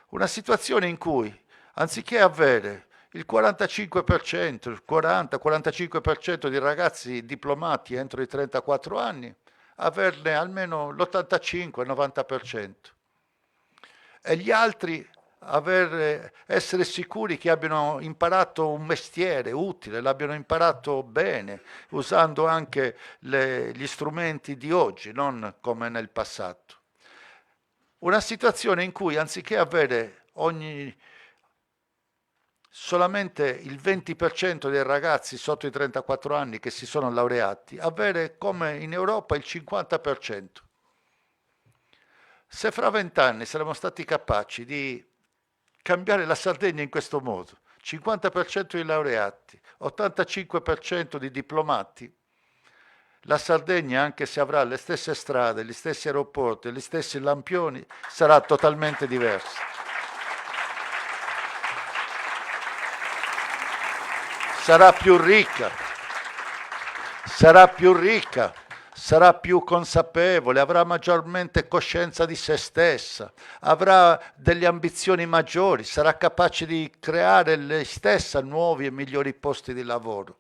una situazione in cui anziché avere il 45%, il 40-45% di ragazzi diplomati entro i 34 anni, averne almeno l'85-90% e gli altri essere sicuri che abbiano imparato un mestiere utile, l'abbiano imparato bene, usando anche gli strumenti di oggi, non come nel passato. Una situazione in cui anziché avere solamente il 20% dei ragazzi sotto i 34 anni che si sono laureati, avere come in Europa il 50%. Se fra 20 anni saremo stati capaci di cambiare la Sardegna in questo modo, 50% di laureati, 85% di diplomati, la Sardegna, anche se avrà le stesse strade, gli stessi aeroporti, gli stessi lampioni, sarà totalmente diversa. Sarà più ricca, sarà più consapevole, avrà maggiormente coscienza di se stessa, avrà delle ambizioni maggiori, sarà capace di creare lei stessa nuovi e migliori posti di lavoro,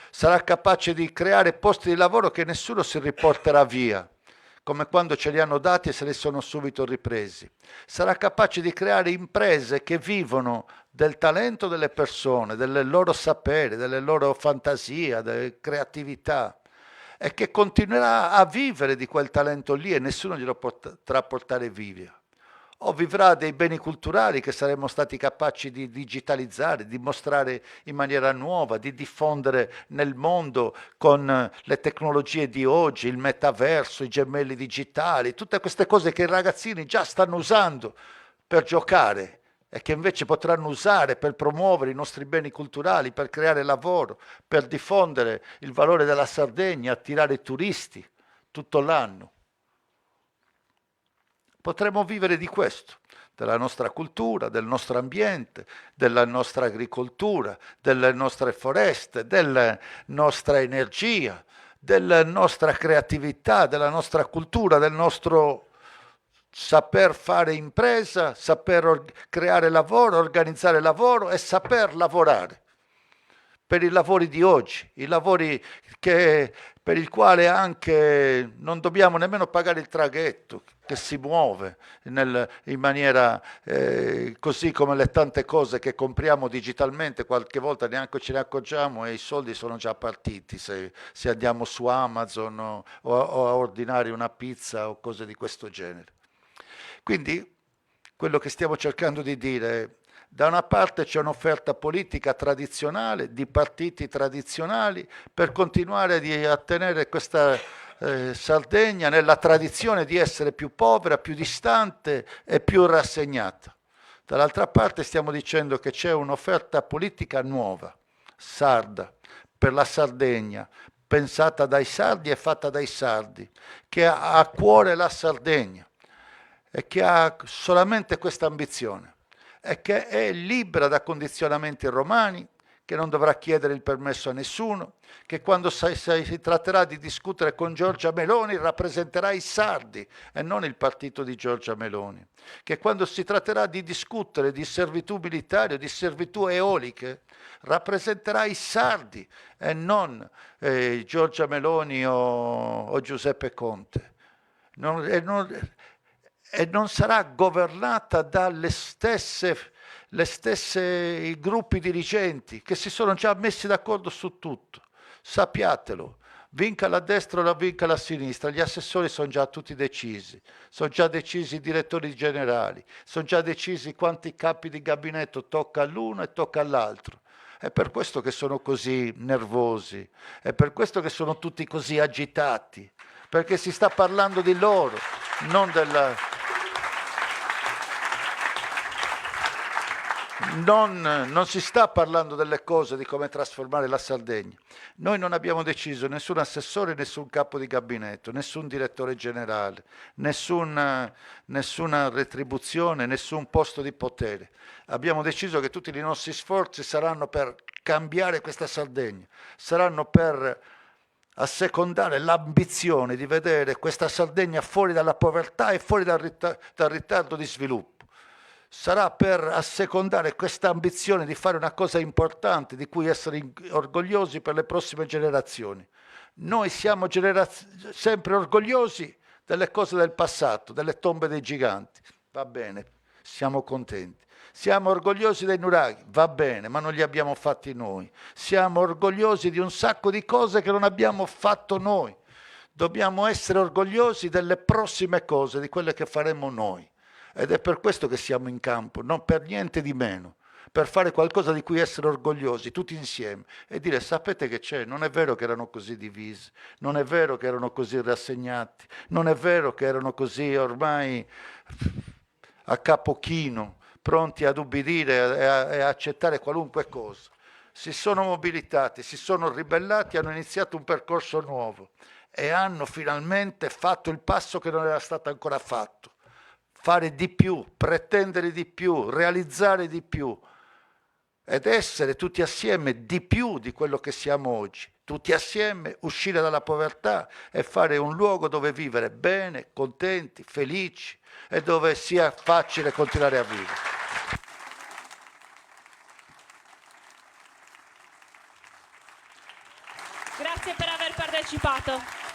sarà capace di creare posti di lavoro che nessuno si riporterà via, come quando ce li hanno dati e se li sono subito ripresi. Sarà capace di creare imprese che vivono del talento delle persone, del loro sapere, delle loro fantasia, delle creatività, e che continuerà a vivere di quel talento lì e nessuno glielo potrà portare via. O vivrà dei beni culturali che saremo stati capaci di digitalizzare, di mostrare in maniera nuova, di diffondere nel mondo con le tecnologie di oggi, il metaverso, i gemelli digitali, tutte queste cose che i ragazzini già stanno usando per giocare e che invece potranno usare per promuovere i nostri beni culturali, per creare lavoro, per diffondere il valore della Sardegna, attirare turisti tutto l'anno. Potremmo vivere di questo, della nostra cultura, del nostro ambiente, della nostra agricoltura, delle nostre foreste, della nostra energia, della nostra creatività, della nostra cultura, del nostro saper fare impresa, saper creare lavoro, organizzare lavoro e saper lavorare per i lavori di oggi, i lavori per il quale anche non dobbiamo nemmeno pagare il traghetto che si muove in maniera così come le tante cose che compriamo digitalmente, qualche volta neanche ce ne accorgiamo e i soldi sono già partiti se andiamo su Amazon o a ordinare una pizza o cose di questo genere. Quindi quello che stiamo cercando di dire è: da una parte c'è un'offerta politica tradizionale, di partiti tradizionali, per continuare a tenere questa Sardegna nella tradizione di essere più povera, più distante e più rassegnata. Dall'altra parte stiamo dicendo che c'è un'offerta politica nuova, sarda, per la Sardegna, pensata dai sardi e fatta dai sardi, che ha a cuore la Sardegna e che ha solamente questa ambizione e che è libera da condizionamenti romani, che non dovrà chiedere il permesso a nessuno, che quando si tratterà di discutere con Giorgia Meloni rappresenterà i sardi e non il partito di Giorgia Meloni, che quando si tratterà di discutere di servitù militari o di servitù eoliche rappresenterà i sardi e non Giorgia Meloni o Giuseppe Conte. E non sarà governata dalle stesse gruppi dirigenti che si sono già messi d'accordo su tutto. Sappiatelo, vinca la destra o vinca la sinistra, gli assessori sono già tutti decisi, sono già decisi i direttori generali, sono già decisi quanti capi di gabinetto tocca all'uno e tocca all'altro. È per questo che sono così nervosi, è per questo che sono tutti così agitati, perché si sta parlando di loro, non della... Non si sta parlando delle cose, di come trasformare la Sardegna. Noi non abbiamo deciso nessun assessore, nessun capo di gabinetto, nessun direttore generale, nessuna retribuzione, nessun posto di potere. Abbiamo deciso che tutti i nostri sforzi saranno per cambiare questa Sardegna, saranno per assecondare l'ambizione di vedere questa Sardegna fuori dalla povertà e fuori dal ritardo di sviluppo. Sarà per assecondare questa ambizione di fare una cosa importante, di cui essere orgogliosi per le prossime generazioni. Noi siamo sempre orgogliosi delle cose del passato, delle tombe dei giganti. Va bene, siamo contenti. Siamo orgogliosi dei nuraghi, va bene, ma non li abbiamo fatti noi. Siamo orgogliosi di un sacco di cose che non abbiamo fatto noi. Dobbiamo essere orgogliosi delle prossime cose, di quelle che faremo noi. Ed è per questo che siamo in campo, non per niente di meno, per fare qualcosa di cui essere orgogliosi tutti insieme e dire: sapete che c'è, non è vero che erano così divisi, non è vero che erano così rassegnati, non è vero che erano così ormai a capo chino, pronti ad ubbidire e a accettare qualunque cosa. Si sono mobilitati, si sono ribellati, hanno iniziato un percorso nuovo e hanno finalmente fatto il passo che non era stato ancora fatto. Fare di più, pretendere di più, realizzare di più ed essere tutti assieme di più di quello che siamo oggi. Tutti assieme uscire dalla povertà e fare un luogo dove vivere bene, contenti, felici e dove sia facile continuare a vivere. Grazie per aver partecipato.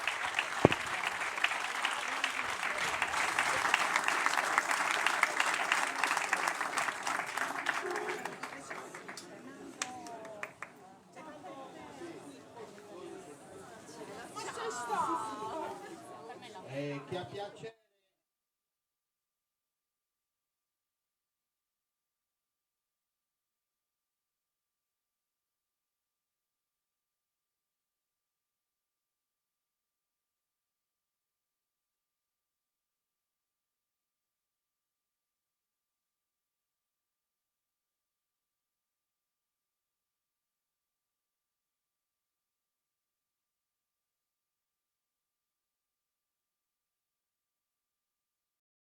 Chi ha piacere